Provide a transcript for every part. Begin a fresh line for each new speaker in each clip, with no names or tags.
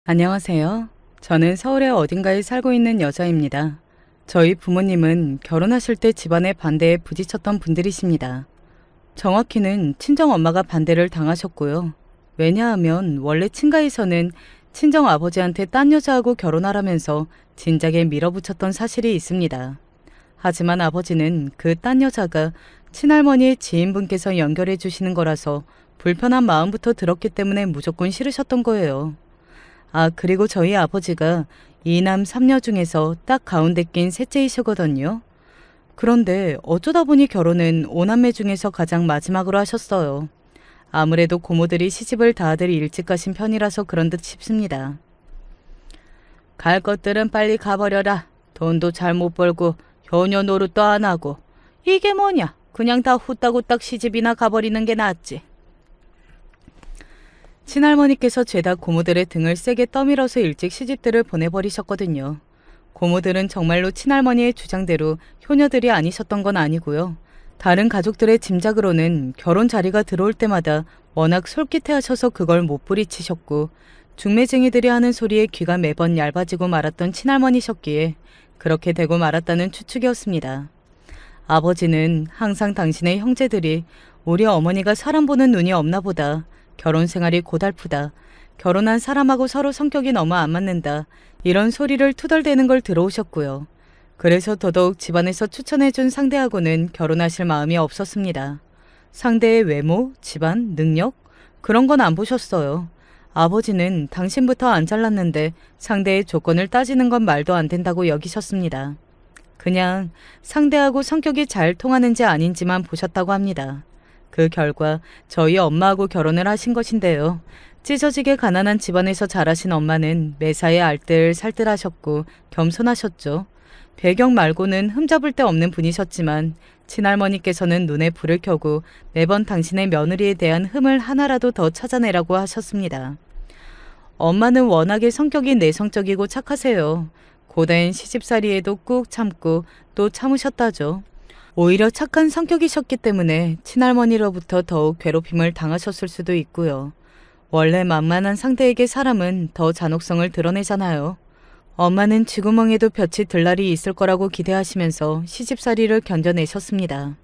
안녕하세요. 저는 서울의 어딘가에 살고 있는 여자입니다. 저희 부모님은 결혼하실 때 집안의 반대에 부딪혔던 분들이십니다. 정확히는 친정 엄마가 반대를 당하셨고요. 왜냐하면 원래 친가에서는 친정 아버지한테 딴 여자하고 결혼하라면서 진작에 밀어붙였던 사실이 있습니다. 하지만 아버지는 그 딴 여자가 친할머니의 지인분께서 연결해 주시는 거라서 불편한 마음부터 들었기 때문에 무조건 싫으셨던 거예요. 그리고 저희 아버지가 이남 삼녀 중에서 딱 가운데 낀 셋째이시거든요. 그런데 어쩌다 보니 결혼은 오남매 중에서 가장 마지막으로 하셨어요. 아무래도 고모들이 시집을 다들 일찍 가신 편이라서 그런 듯 싶습니다. 갈 것들은 빨리 가버려라. 돈도 잘 못 벌고 효녀 노릇도 안 하고. 이게 뭐냐? 그냥 다 후딱후딱 시집이나 가버리는 게 낫지. 친할머니께서 죄다 고모들의 등을 세게 떠밀어서 일찍 시집들을 보내버리셨거든요. 고모들은 정말로 친할머니의 주장대로 효녀들이 아니셨던 건 아니고요. 다른 가족들의 짐작으로는 결혼 자리가 들어올 때마다 워낙 솔깃해하셔서 그걸 못 부리치셨고 중매쟁이들이 하는 소리에 귀가 매번 얇아지고 말았던 친할머니셨기에 그렇게 되고 말았다는 추측이었습니다. 아버지는 항상 당신의 형제들이 우리 어머니가 사람 보는 눈이 없나 보다. 결혼 생활이 고달프다. 결혼한 사람하고 서로 성격이 너무 안 맞는다. 이런 소리를 투덜대는 걸 들어오셨고요. 그래서 더더욱 집안에서 추천해준 상대하고는 결혼하실 마음이 없었습니다. 상대의 외모, 집안, 능력? 그런 건 안 보셨어요. 아버지는 당신부터 안 잘났는데 상대의 조건을 따지는 건 말도 안 된다고 여기셨습니다. 그냥 상대하고 성격이 잘 통하는지 아닌지만 보셨다고 합니다. 그 결과 저희 엄마하고 결혼을 하신 것인데요. 찢어지게 가난한 집안에서 자라신 엄마는 매사에 알뜰살뜰하셨고 겸손하셨죠. 배경 말고는 흠잡을 데 없는 분이셨지만 친할머니께서는 눈에 불을 켜고 매번 당신의 며느리에 대한 흠을 하나라도 더 찾아내라고 하셨습니다. 엄마는 워낙에 성격이 내성적이고 착하세요. 고된 시집살이에도 꾹 참고 또 참으셨다죠. 오히려 착한 성격이셨기 때문에 친할머니로부터 더욱 괴롭힘을 당하셨을 수도 있고요. 원래 만만한 상대에게 사람은 더 잔혹성을 드러내잖아요. 엄마는 쥐구멍에도 볕이 들 날이 있을 거라고 기대하시면서 시집살이를 견뎌내셨습니다.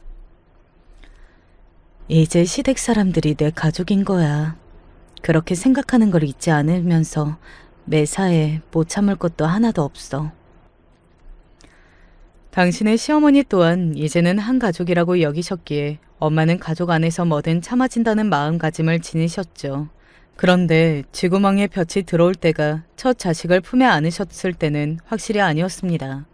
이제 시댁 사람들이 내 가족인 거야. 그렇게 생각하는 걸 잊지 않으면서 매사에 못 참을 것도 하나도 없어. 당신의 시어머니 또한 이제는 한 가족이라고 여기셨기에 엄마는 가족 안에서 뭐든 참아진다는 마음가짐을 지니셨죠. 그런데 쥐구멍에 볕이 들어올 때가 첫 자식을 품에 안으셨을 때는 확실히 아니었습니다.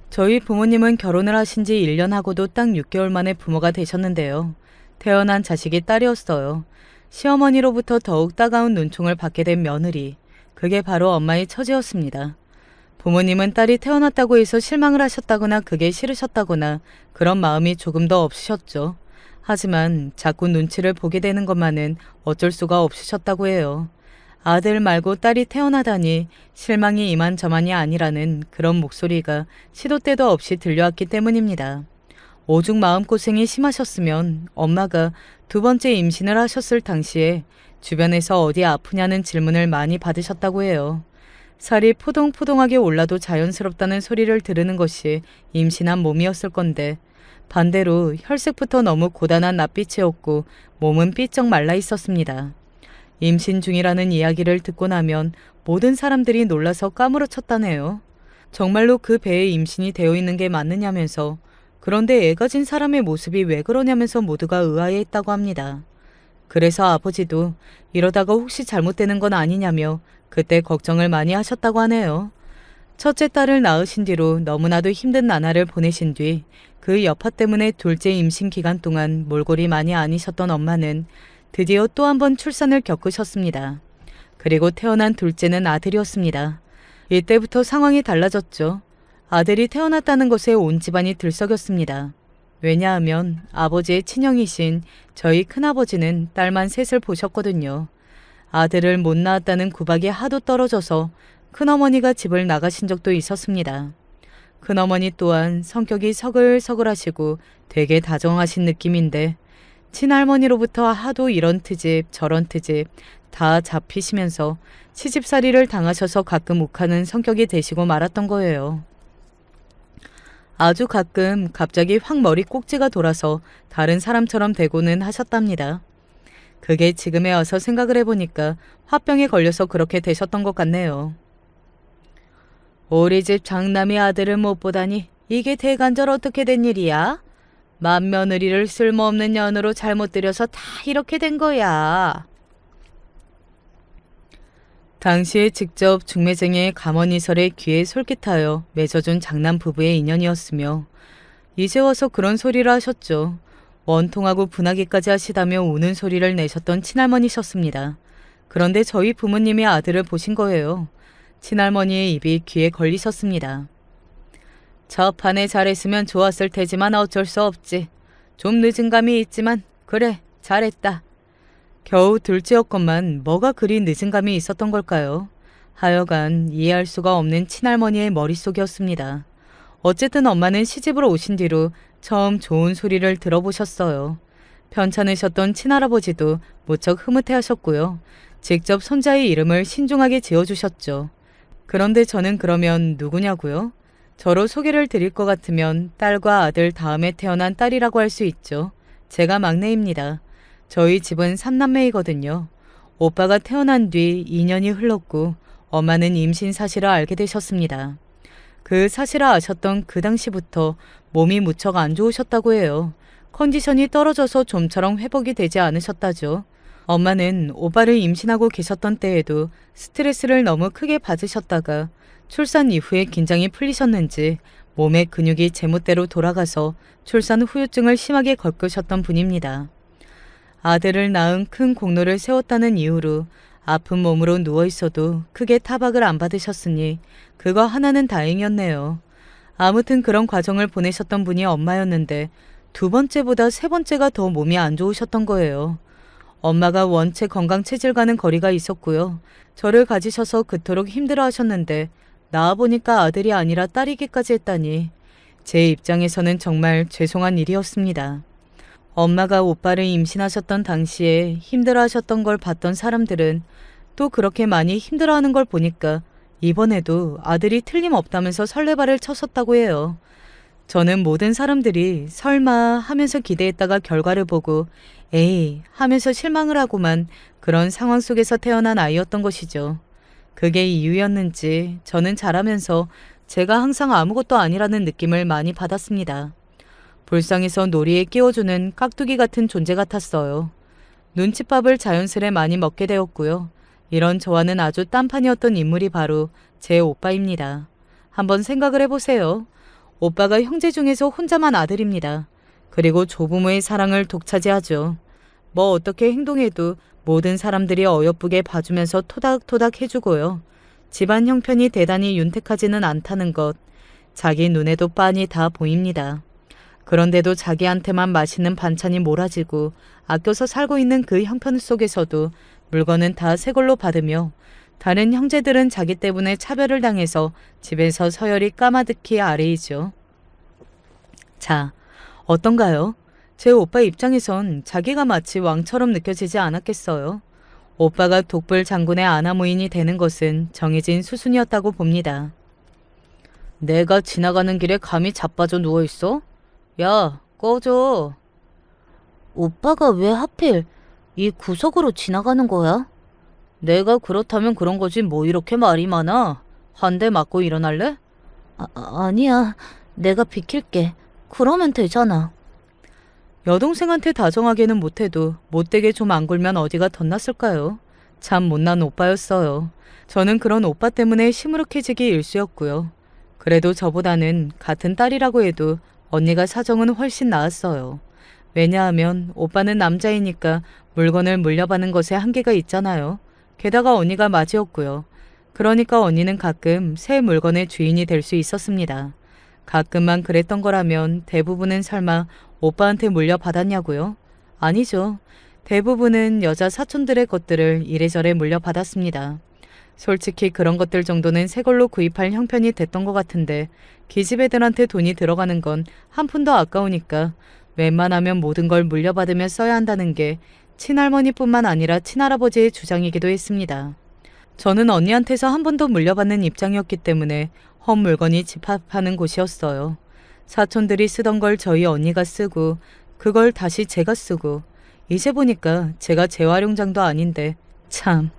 저희 부모님은 결혼을 하신 지 1년 하고도 딱 6개월 만에 부모가 되셨는데요. 태어난 자식이 딸이었어요. 시어머니로부터 더욱 따가운 눈총을 받게 된 며느리. 그게 바로 엄마의 처지였습니다. 부모님은 딸이 태어났다고 해서 실망을 하셨다거나 그게 싫으셨다거나 그런 마음이 조금 더 없으셨죠. 하지만 자꾸 눈치를 보게 되는 것만은 어쩔 수가 없으셨다고 해요. 아들 말고 딸이 태어나다니 실망이 이만저만이 아니라는 그런 목소리가 시도 때도 없이 들려왔기 때문입니다. 오죽 마음고생이 심하셨으면 엄마가 두 번째 임신을 하셨을 당시에 주변에서 어디 아프냐는 질문을 많이 받으셨다고 해요. 살이 포동포동하게 올라도 자연스럽다는 소리를 들으는 것이 임신한 몸이었을 건데 반대로 혈색부터 너무 고단한 낯빛이었고 몸은 삐쩍 말라 있었습니다. 임신 중이라는 이야기를 듣고 나면 모든 사람들이 놀라서 까무러쳤다네요. 정말로 그 배에 임신이 되어 있는 게 맞느냐면서 그런데 애 가진 사람의 모습이 왜 그러냐면서 모두가 의아해했다고 합니다. 그래서 아버지도 이러다가 혹시 잘못되는 건 아니냐며 그때 걱정을 많이 하셨다고 하네요. 첫째 딸을 낳으신 뒤로 너무나도 힘든 나날을 보내신 뒤 그 여파 때문에 둘째 임신 기간 동안 몰골이 많이 아니셨던 엄마는 드디어 또 한 번 출산을 겪으셨습니다. 그리고 태어난 둘째는 아들이었습니다. 이때부터 상황이 달라졌죠. 아들이 태어났다는 것에 온 집안이 들썩였습니다. 왜냐하면 아버지의 친형이신 저희 큰아버지는 딸만 셋을 보셨거든요. 아들을 못 낳았다는 구박이 하도 떨어져서 큰어머니가 집을 나가신 적도 있었습니다. 큰어머니 또한 성격이 서글서글하시고 되게 다정하신 느낌인데 친할머니로부터 하도 이런 트집 저런 트집 다 잡히시면서 시집살이를 당하셔서 가끔 욱하는 성격이 되시고 말았던 거예요. 아주 가끔 갑자기 확 머리 꼭지가 돌아서 다른 사람처럼 되고는 하셨답니다. 그게 지금에 와서 생각을 해보니까 화병에 걸려서 그렇게 되셨던 것 같네요. 우리 집 장남이 아들을 못 보다니 이게 대간절 어떻게 된 일이야? 맏며느리를 쓸모없는 년으로 잘못 들여서 다 이렇게 된 거야. 당시에 직접 중매쟁이의 감언이설에 귀에 솔깃하여 맺어준 장남 부부의 인연이었으며 이제 와서 그런 소리를 하셨죠. 원통하고 분하기까지 하시다며 우는 소리를 내셨던 친할머니셨습니다. 그런데 저희 부모님이 아들을 보신 거예요. 친할머니의 입이 귀에 걸리셨습니다. 저 판에 잘했으면 좋았을 테지만 어쩔 수 없지. 좀 늦은 감이 있지만 그래 잘했다. 겨우 둘째였건만 뭐가 그리 늦은 감이 있었던 걸까요? 하여간 이해할 수가 없는 친할머니의 머릿속이었습니다. 어쨌든 엄마는 시집으로 오신 뒤로 처음 좋은 소리를 들어보셨어요. 편찮으셨던 친할아버지도 무척 흐뭇해하셨고요. 직접 손자의 이름을 신중하게 지어주셨죠. 그런데 저는 그러면 누구냐고요? 저로 소개를 드릴 것 같으면 딸과 아들 다음에 태어난 딸이라고 할 수 있죠. 제가 막내입니다. 저희 집은 3남매이거든요. 오빠가 태어난 뒤 2년이 흘렀고 엄마는 임신 사실을 알게 되셨습니다. 그 사실을 아셨던 그 당시부터 몸이 무척 안 좋으셨다고 해요. 컨디션이 떨어져서 좀처럼 회복이 되지 않으셨다죠. 엄마는 오빠를 임신하고 계셨던 때에도 스트레스를 너무 크게 받으셨다가 출산 이후에 긴장이 풀리셨는지 몸의 근육이 제멋대로 돌아가서 출산 후유증을 심하게 겪으셨던 분입니다. 아들을 낳은 큰 공로를 세웠다는 이유로 아픈 몸으로 누워있어도 크게 타박을 안 받으셨으니 그거 하나는 다행이었네요. 아무튼 그런 과정을 보내셨던 분이 엄마였는데 두 번째보다 세 번째가 더 몸이 안 좋으셨던 거예요. 엄마가 원체 건강 체질과는 거리가 있었고요. 저를 가지셔서 그토록 힘들어 하셨는데 낳아보니까 아들이 아니라 딸이기까지 했다니 제 입장에서는 정말 죄송한 일이었습니다. 엄마가 오빠를 임신하셨던 당시에 힘들어하셨던 걸 봤던 사람들은 또 그렇게 많이 힘들어하는 걸 보니까 이번에도 아들이 틀림없다면서 설레발을 쳤었다고 해요. 저는 모든 사람들이 설마 하면서 기대했다가 결과를 보고 에이 하면서 실망을 하고만 그런 상황 속에서 태어난 아이였던 것이죠. 그게 이유였는지 저는 자라면서 제가 항상 아무것도 아니라는 느낌을 많이 받았습니다. 불쌍해서 놀이에 끼워주는 깍두기 같은 존재 같았어요. 눈칫밥을 자연스레 많이 먹게 되었고요. 이런 저와는 아주 딴판이었던 인물이 바로 제 오빠입니다. 한번 생각을 해보세요. 오빠가 형제 중에서 혼자만 아들입니다. 그리고 조부모의 사랑을 독차지하죠. 뭐 어떻게 행동해도 모든 사람들이 어여쁘게 봐주면서 토닥토닥 해주고요. 집안 형편이 대단히 윤택하지는 않다는 것, 자기 눈에도 빤히 다 보입니다. 그런데도 자기한테만 맛있는 반찬이 몰아지고 아껴서 살고 있는 그 형편 속에서도 물건은 다 새 걸로 받으며 다른 형제들은 자기 때문에 차별을 당해서 집에서 서열이 까마득히 아래이죠. 자, 어떤가요? 제 오빠 입장에선 자기가 마치 왕처럼 느껴지지 않았겠어요. 오빠가 독불 장군의 아나무인이 되는 것은 정해진 수순이었다고 봅니다. 내가 지나가는 길에 감히 자빠져 누워있어? 야, 꺼져. 오빠가 왜 하필 이 구석으로 지나가는 거야? 내가 그렇다면 그런 거지 뭐 이렇게 말이 많아? 한 대 맞고 일어날래? 아니야. 내가 비킬게. 그러면 되잖아. 여동생한테 다정하게는 못해도 못되게 좀 안 굴면 어디가 덧났을까요? 참 못난 오빠였어요. 저는 그런 오빠 때문에 시무룩해지기 일쑤였고요. 그래도 저보다는 같은 딸이라고 해도 언니가 사정은 훨씬 나았어요. 왜냐하면 오빠는 남자이니까 물건을 물려받는 것에 한계가 있잖아요. 게다가 언니가 맞이었고요. 그러니까 언니는 가끔 새 물건의 주인이 될 수 있었습니다. 가끔만 그랬던 거라면 대부분은 설마 오빠한테 물려받았냐고요? 아니죠. 대부분은 여자 사촌들의 것들을 이래저래 물려받았습니다. 솔직히 그런 것들 정도는 새 걸로 구입할 형편이 됐던 것 같은데 기집애들한테 돈이 들어가는 건 한 푼도 아까우니까 웬만하면 모든 걸 물려받으며 써야 한다는 게 친할머니뿐만 아니라 친할아버지의 주장이기도 했습니다. 저는 언니한테서 한 번도 물려받는 입장이었기 때문에 헛 물건이 집합하는 곳이었어요. 사촌들이 쓰던 걸 저희 언니가 쓰고 그걸 다시 제가 쓰고 이제 보니까 제가 재활용장도 아닌데 참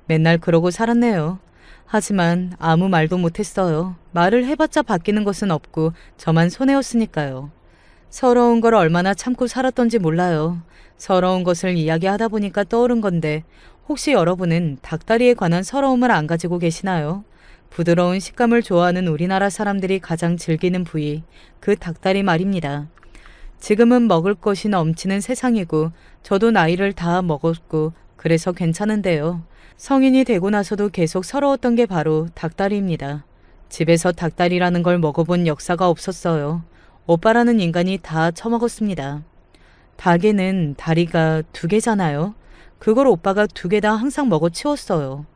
맨날 그러고 살았네요. 하지만 아무 말도 못했어요. 말을 해봤자 바뀌는 것은 없고 저만 손해였으니까요. 서러운 걸 얼마나 참고 살았던지 몰라요. 서러운 것을 이야기하다 보니까 떠오른 건데 혹시 여러분은 닭다리에 관한 서러움을 안 가지고 계시나요? 부드러운 식감을 좋아하는 우리나라 사람들이 가장 즐기는 부위, 그 닭다리 말입니다. 지금은 먹을 것이 넘치는 세상이고 저도 나이를 다 먹었고 그래서 괜찮은데요. 성인이 되고 나서도 계속 서러웠던 게 바로 닭다리입니다. 집에서 닭다리라는 걸 먹어본 역사가 없었어요. 오빠라는 인간이 다 처먹었습니다. 닭에는 다리가 2개잖아요. 그걸 오빠가 2개 다 항상 먹어 치웠어요.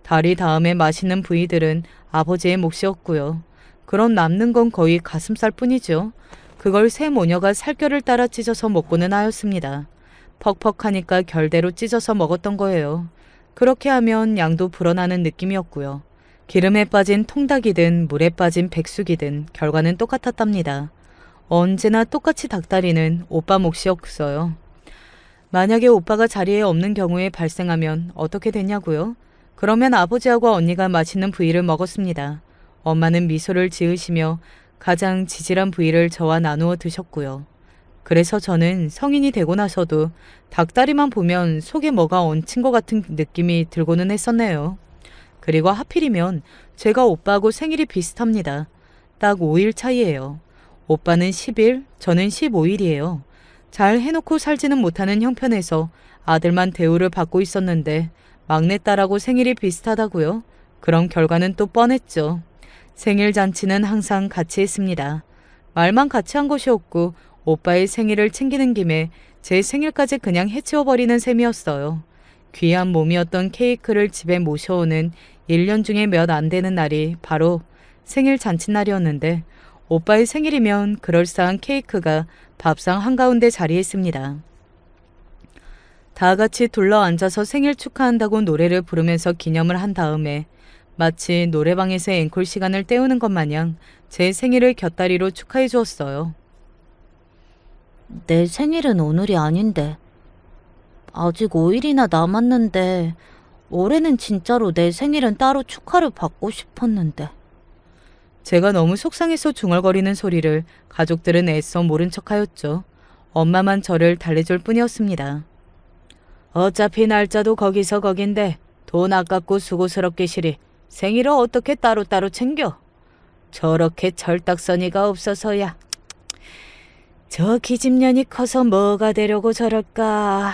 다리 다음에 맛있는 부위들은 아버지의 몫이었고요. 그럼 남는 건 거의 가슴살 뿐이죠. 그걸 새 모녀가 살결을 따라 찢어서 먹고는 하였습니다. 퍽퍽하니까 결대로 찢어서 먹었던 거예요. 그렇게 하면 양도 불어나는 느낌이었고요. 기름에 빠진 통닭이든 물에 빠진 백숙이든 결과는 똑같았답니다. 언제나 똑같이 닭다리는 오빠 몫이었어요. 만약에 오빠가 자리에 없는 경우에 발생하면 어떻게 되냐고요? 그러면 아버지하고 언니가 맛있는 부위를 먹었습니다. 엄마는 미소를 지으시며 가장 지질한 부위를 저와 나누어 드셨고요. 그래서 저는 성인이 되고 나서도 닭다리만 보면 속에 뭐가 얹힌 것 같은 느낌이 들고는 했었네요. 그리고 하필이면 제가 오빠하고 생일이 비슷합니다. 딱 5일 차이예요. 오빠는 10일, 저는 15일이에요. 잘 해놓고 살지는 못하는 형편에서 아들만 대우를 받고 있었는데 막내딸하고 생일이 비슷하다고요? 그럼 결과는 또 뻔했죠. 생일 잔치는 항상 같이 했습니다. 말만 같이 한 것이었고 오빠의 생일을 챙기는 김에 제 생일까지 그냥 해치워버리는 셈이었어요. 귀한 몸이었던 케이크를 집에 모셔오는 1년 중에 몇 안 되는 날이 바로 생일 잔칫날이었는데 오빠의 생일이면 그럴싸한 케이크가 밥상 한가운데 자리했습니다. 다 같이 둘러앉아서 생일 축하한다고 노래를 부르면서 기념을 한 다음에 마치 노래방에서 앵콜 시간을 때우는 것 마냥 제 생일을 곁다리로 축하해 주었어요.
내 생일은 오늘이 아닌데. 아직 5일이나 남았는데 올해는 진짜로 내 생일은 따로 축하를 받고 싶었는데.
제가 너무 속상해서 중얼거리는 소리를 가족들은 애써 모른 척하였죠. 엄마만 저를 달래줄 뿐이었습니다. 어차피 날짜도 거기서 거긴데 돈 아깝고 수고스럽게 시리 생일을 어떻게 따로따로 챙겨? 저렇게 철딱서니가 없어서야. 저 기집년이 커서 뭐가 되려고 저럴까.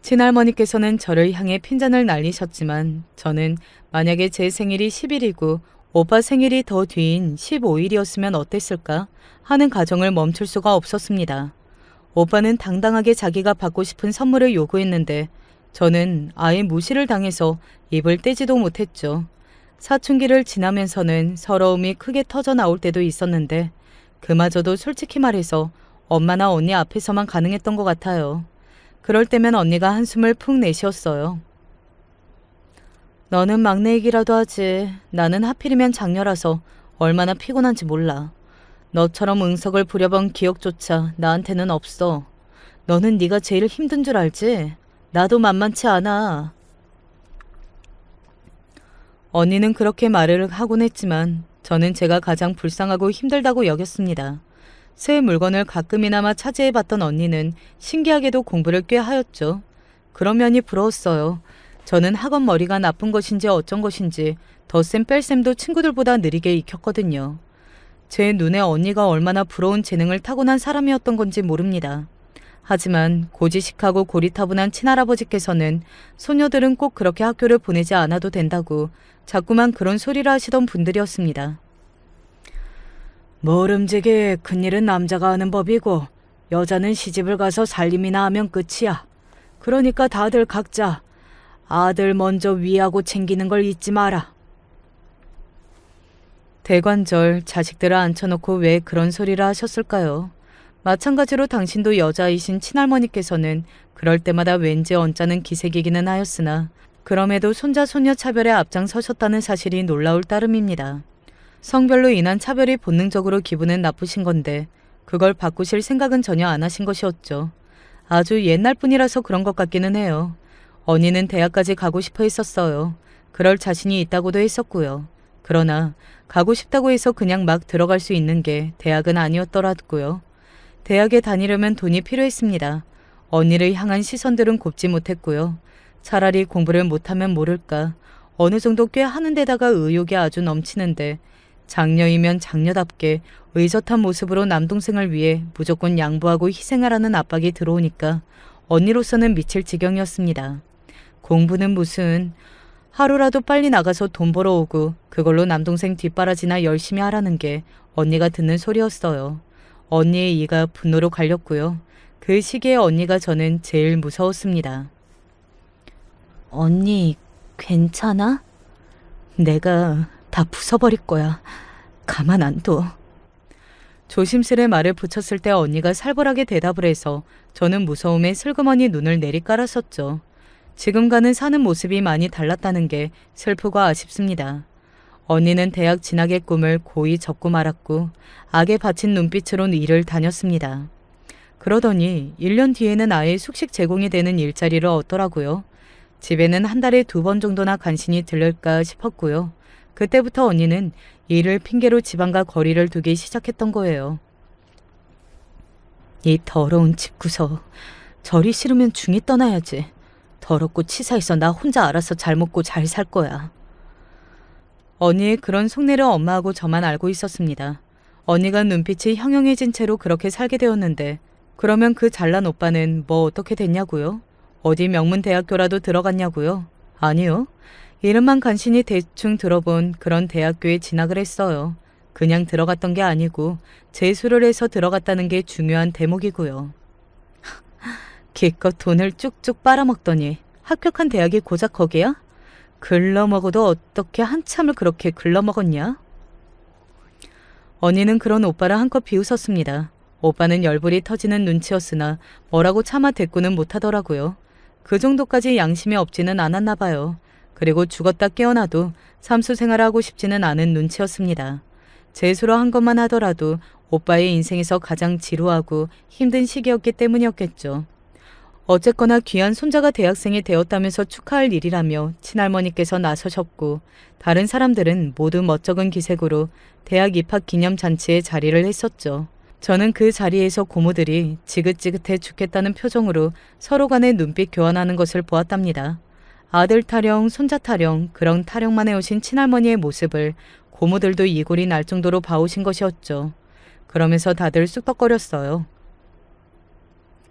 친할머니께서는 저를 향해 핀잔을 날리셨지만 저는 만약에 제 생일이 10일이고 오빠 생일이 더 뒤인 15일이었으면 어땠을까 하는 가정을 멈출 수가 없었습니다. 오빠는 당당하게 자기가 받고 싶은 선물을 요구했는데 저는 아예 무시를 당해서 입을 떼지도 못했죠. 사춘기를 지나면서는 서러움이 크게 터져 나올 때도 있었는데 그마저도 솔직히 말해서 엄마나 언니 앞에서만 가능했던 것 같아요. 그럴 때면 언니가 한숨을 푹 내쉬었어요. 너는 막내이기라도 하지. 나는 하필이면 장녀라서 얼마나 피곤한지 몰라. 너처럼 응석을 부려본 기억조차 나한테는 없어. 너는 네가 제일 힘든 줄 알지? 나도 만만치 않아. 언니는 그렇게 말을 하곤 했지만 저는 제가 가장 불쌍하고 힘들다고 여겼습니다. 새 물건을 가끔이나마 차지해봤던 언니는 신기하게도 공부를 꽤 하였죠. 그런 면이 부러웠어요. 저는 학원 머리가 나쁜 것인지 어쩐 것인지 덧셈 뺄셈도 친구들보다 느리게 익혔거든요. 제 눈에 언니가 얼마나 부러운 재능을 타고난 사람이었던 건지 모릅니다. 하지만 고지식하고 고리타분한 친할아버지께서는 소녀들은 꼭 그렇게 학교를 보내지 않아도 된다고 자꾸만 그런 소리를 하시던 분들이었습니다. 모름지기 큰일은 남자가 하는 법이고 여자는 시집을 가서 살림이나 하면 끝이야. 그러니까 다들 각자 아들 먼저 위하고 챙기는 걸 잊지 마라. 대관절 자식들을 앉혀놓고 왜 그런 소리를 하셨을까요? 마찬가지로 당신도 여자이신 친할머니께서는 그럴 때마다 왠지 언짢은 기색이기는 하였으나 그럼에도 손자 손녀 차별에 앞장서셨다는 사실이 놀라울 따름입니다. 성별로 인한 차별이 본능적으로 기분은 나쁘신 건데 그걸 바꾸실 생각은 전혀 안 하신 것이었죠. 아주 옛날 분이라서 그런 것 같기는 해요. 언니는 대학까지 가고 싶어 했었어요. 그럴 자신이 있다고도 했었고요. 그러나 가고 싶다고 해서 그냥 막 들어갈 수 있는 게 대학은 아니었더라고요. 대학에 다니려면 돈이 필요했습니다. 언니를 향한 시선들은 곱지 못했고요. 차라리 공부를 못하면 모를까. 어느 정도 꽤 하는 데다가 의욕이 아주 넘치는데 장녀이면 장녀답게 의젓한 모습으로 남동생을 위해 무조건 양보하고 희생을 하는 압박이 들어오니까 언니로서는 미칠 지경이었습니다. 공부는 무슨 하루라도 빨리 나가서 돈 벌어오고 그걸로 남동생 뒷바라지나 열심히 하라는 게 언니가 듣는 소리였어요. 언니의 이가 분노로 갈렸고요. 그 시기에 언니가 저는 제일 무서웠습니다.
언니, 괜찮아?
내가 다 부숴버릴 거야. 가만 안 둬. 조심스레 말을 붙였을 때 언니가 살벌하게 대답을 해서 저는 무서움에 슬그머니 눈을 내리깔았었죠. 지금과는 사는 모습이 많이 달랐다는 게 슬프고 아쉽습니다. 언니는 대학 진학의 꿈을 고이 접고 말았고 악에 바친 눈빛으로 일을 다녔습니다. 그러더니 1년 뒤에는 아예 숙식 제공이 되는 일자리를 얻더라고요. 집에는 한 달에 2번 정도나 간신히 들를까 싶었고요. 그때부터 언니는 일을 핑계로 지방과 거리를 두기 시작했던 거예요. 이 더러운 집구석. 저리 싫으면 중이 떠나야지. 더럽고 치사해서 나 혼자 알아서 잘 먹고 잘 살 거야. 언니의 그런 속내를 엄마하고 저만 알고 있었습니다. 언니가 눈빛이 형형해진 채로 그렇게 살게 되었는데 그러면 그 잘난 오빠는 뭐 어떻게 됐냐고요? 어디 명문 대학교라도 들어갔냐고요? 아니요. 이름만 간신히 대충 들어본 그런 대학교에 진학을 했어요. 그냥 들어갔던 게 아니고 재수를 해서 들어갔다는 게 중요한 대목이고요. 기껏 돈을 쭉쭉 빨아먹더니 합격한 대학이 고작 거기야? 글러먹어도 어떻게 한참을 그렇게 글러먹었냐? 언니는 그런 오빠를 한껏 비웃었습니다. 오빠는 열불이 터지는 눈치였으나 뭐라고 차마 대꾸는 못하더라고요. 그 정도까지 양심이 없지는 않았나 봐요. 그리고 죽었다 깨어나도 삼수생활을 하고 싶지는 않은 눈치였습니다. 재수로 한 것만 하더라도 오빠의 인생에서 가장 지루하고 힘든 시기였기 때문이었겠죠. 어쨌거나 귀한 손자가 대학생이 되었다면서 축하할 일이라며 친할머니께서 나서셨고 다른 사람들은 모두 멋쩍은 기색으로 대학 입학 기념 잔치에 자리를 했었죠. 저는 그 자리에서 고모들이 지긋지긋해 죽겠다는 표정으로 서로 간에 눈빛 교환하는 것을 보았답니다. 아들 타령, 손자 타령, 그런 타령만 해오신 친할머니의 모습을 고모들도 이골이 날 정도로 봐오신 것이었죠. 그러면서 다들 쑥덕거렸어요.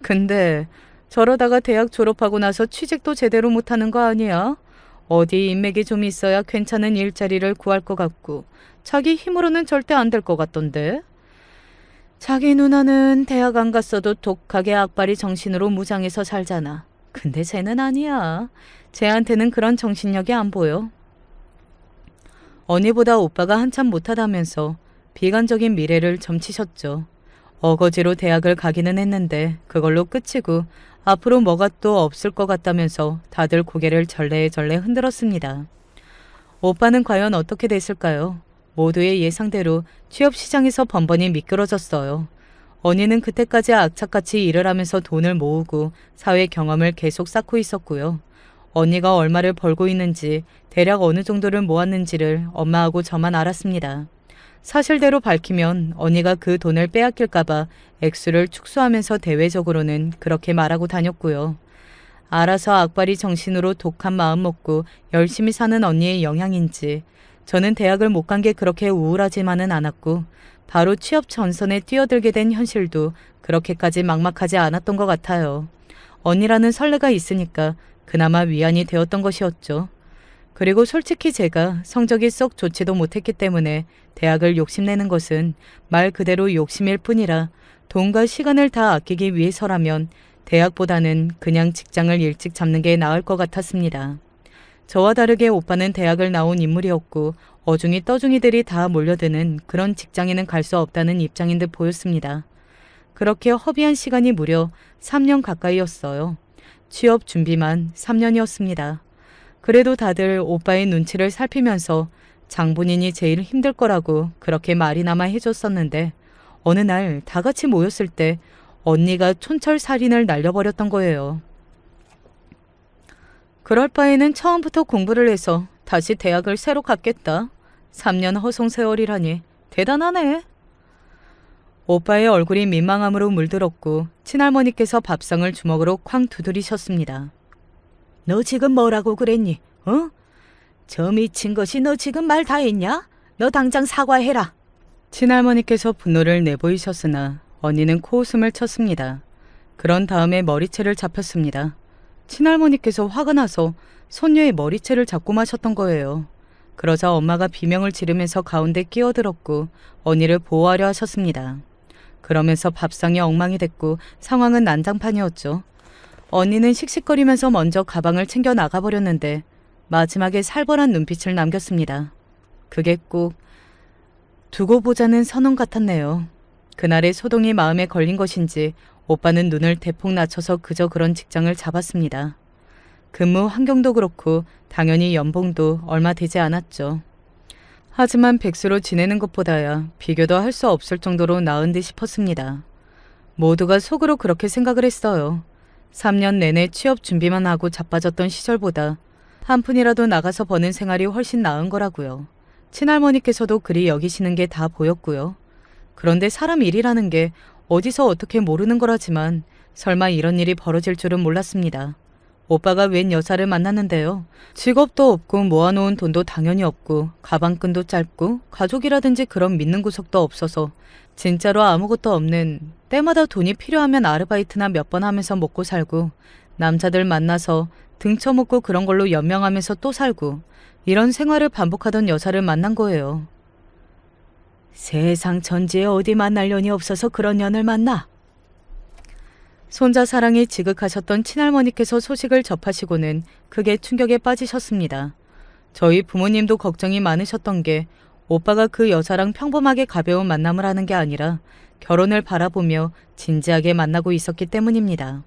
근데 저러다가 대학 졸업하고 나서 취직도 제대로 못하는 거 아니야? 어디 인맥이 좀 있어야 괜찮은 일자리를 구할 것 같고 자기 힘으로는 절대 안 될 것 같던데. 자기 누나는 대학 안 갔어도 독하게 악바리 정신으로 무장해서 살잖아. 근데 쟤는 아니야. 쟤한테는 그런 정신력이 안 보여. 언니보다 오빠가 한참 못하다면서 비관적인 미래를 점치셨죠. 어거지로 대학을 가기는 했는데 그걸로 끝이고 앞으로 뭐가 또 없을 것 같다면서 다들 고개를 절레절레 흔들었습니다. 오빠는 과연 어떻게 됐을까요? 모두의 예상대로 취업시장에서 번번이 미끄러졌어요. 언니는 그때까지 악착같이 일을 하면서 돈을 모으고 사회 경험을 계속 쌓고 있었고요. 언니가 얼마를 벌고 있는지 대략 어느 정도를 모았는지를 엄마하고 저만 알았습니다. 사실대로 밝히면 언니가 그 돈을 빼앗길까봐 액수를 축소하면서 대외적으로는 그렇게 말하고 다녔고요. 알아서 악바리 정신으로 독한 마음 먹고 열심히 사는 언니의 영향인지 저는 대학을 못 간 게 그렇게 우울하지만은 않았고 바로 취업 전선에 뛰어들게 된 현실도 그렇게까지 막막하지 않았던 것 같아요. 언니라는 선례가 있으니까 그나마 위안이 되었던 것이었죠. 그리고 솔직히 제가 성적이 썩 좋지도 못했기 때문에 대학을 욕심내는 것은 말 그대로 욕심일 뿐이라 돈과 시간을 다 아끼기 위해서라면 대학보다는 그냥 직장을 일찍 잡는 게 나을 것 같았습니다. 저와 다르게 오빠는 대학을 나온 인물이었고 어중이 떠중이들이 다 몰려드는 그런 직장에는 갈 수 없다는 입장인 듯 보였습니다. 그렇게 허비한 시간이 무려 3년 가까이였어요. 취업 준비만 3년이었습니다. 그래도 다들 오빠의 눈치를 살피면서 장본인이 제일 힘들 거라고 그렇게 말이나마 해줬었는데 어느 날 다 같이 모였을 때 언니가 촌철살인을 날려버렸던 거예요. 그럴 바에는 처음부터 공부를 해서 다시 대학을 새로 갔겠다. 3년 허송세월이라니 대단하네. 오빠의 얼굴이 민망함으로 물들었고 친할머니께서 밥상을 주먹으로 쾅 두드리셨습니다. 너 지금 뭐라고 그랬니? 어? 저 미친 것이 너 지금 말 다 했냐? 너 당장 사과해라. 친할머니께서 분노를 내보이셨으나 언니는 코웃음을 쳤습니다. 그런 다음에 머리채를 잡혔습니다. 친할머니께서 화가 나서 손녀의 머리채를 잡고 마셨던 거예요. 그러자 엄마가 비명을 지르면서 가운데 끼어들었고 언니를 보호하려 하셨습니다. 그러면서 밥상이 엉망이 됐고 상황은 난장판이었죠. 언니는 씩씩거리면서 먼저 가방을 챙겨 나가버렸는데 마지막에 살벌한 눈빛을 남겼습니다. 그게 꼭 두고 보자는 선언 같았네요. 그날의 소동이 마음에 걸린 것인지 오빠는 눈을 대폭 낮춰서 그저 그런 직장을 잡았습니다. 근무 환경도 그렇고 당연히 연봉도 얼마 되지 않았죠. 하지만 백수로 지내는 것보다야 비교도 할 수 없을 정도로 나은 듯 싶었습니다. 모두가 속으로 그렇게 생각을 했어요. 3년 내내 취업 준비만 하고 자빠졌던 시절보다 한 푼이라도 나가서 버는 생활이 훨씬 나은 거라고요. 친할머니께서도 그리 여기시는 게 다 보였고요. 그런데 사람 일이라는 게 어디서 어떻게 모르는 거라지만 설마 이런 일이 벌어질 줄은 몰랐습니다. 오빠가 웬 여자를 만났는데요. 직업도 없고 모아놓은 돈도 당연히 없고 가방끈도 짧고 가족이라든지 그런 믿는 구석도 없어서 진짜로 아무것도 없는, 때마다 돈이 필요하면 아르바이트나 몇 번 하면서 먹고 살고 남자들 만나서 등쳐먹고 그런 걸로 연명하면서 또 살고 이런 생활을 반복하던 여자를 만난 거예요. 세상 천지에 어디 만날 년이 없어서 그런 년을 만나. 손자 사랑이 지극하셨던 친할머니께서 소식을 접하시고는 크게 충격에 빠지셨습니다. 저희 부모님도 걱정이 많으셨던 게 오빠가 그 여자랑 평범하게 가벼운 만남을 하는 게 아니라 결혼을 바라보며 진지하게 만나고 있었기 때문입니다.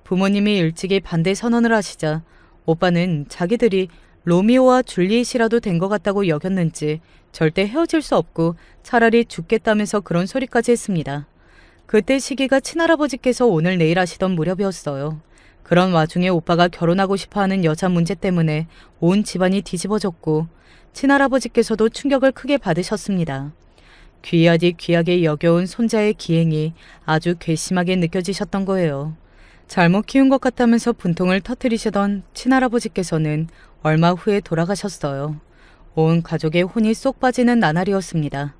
부모님이 일찍이 반대 선언을 하시자 오빠는 자기들이 로미오와 줄리엣이라도 된 것 같다고 여겼는지 절대 헤어질 수 없고 차라리 죽겠다면서 그런 소리까지 했습니다. 그때 시기가 친할아버지께서 오늘 내일 하시던 무렵이었어요. 그런 와중에 오빠가 결혼하고 싶어하는 여자 문제 때문에 온 집안이 뒤집어졌고 친할아버지께서도 충격을 크게 받으셨습니다. 귀하디 귀하게 여겨온 손자의 기행이 아주 괘씸하게 느껴지셨던 거예요. 잘못 키운 것 같다면서 분통을 터뜨리시던 친할아버지께서는 얼마 후에 돌아가셨어요. 온 가족의 혼이 쏙 빠지는 나날이었습니다.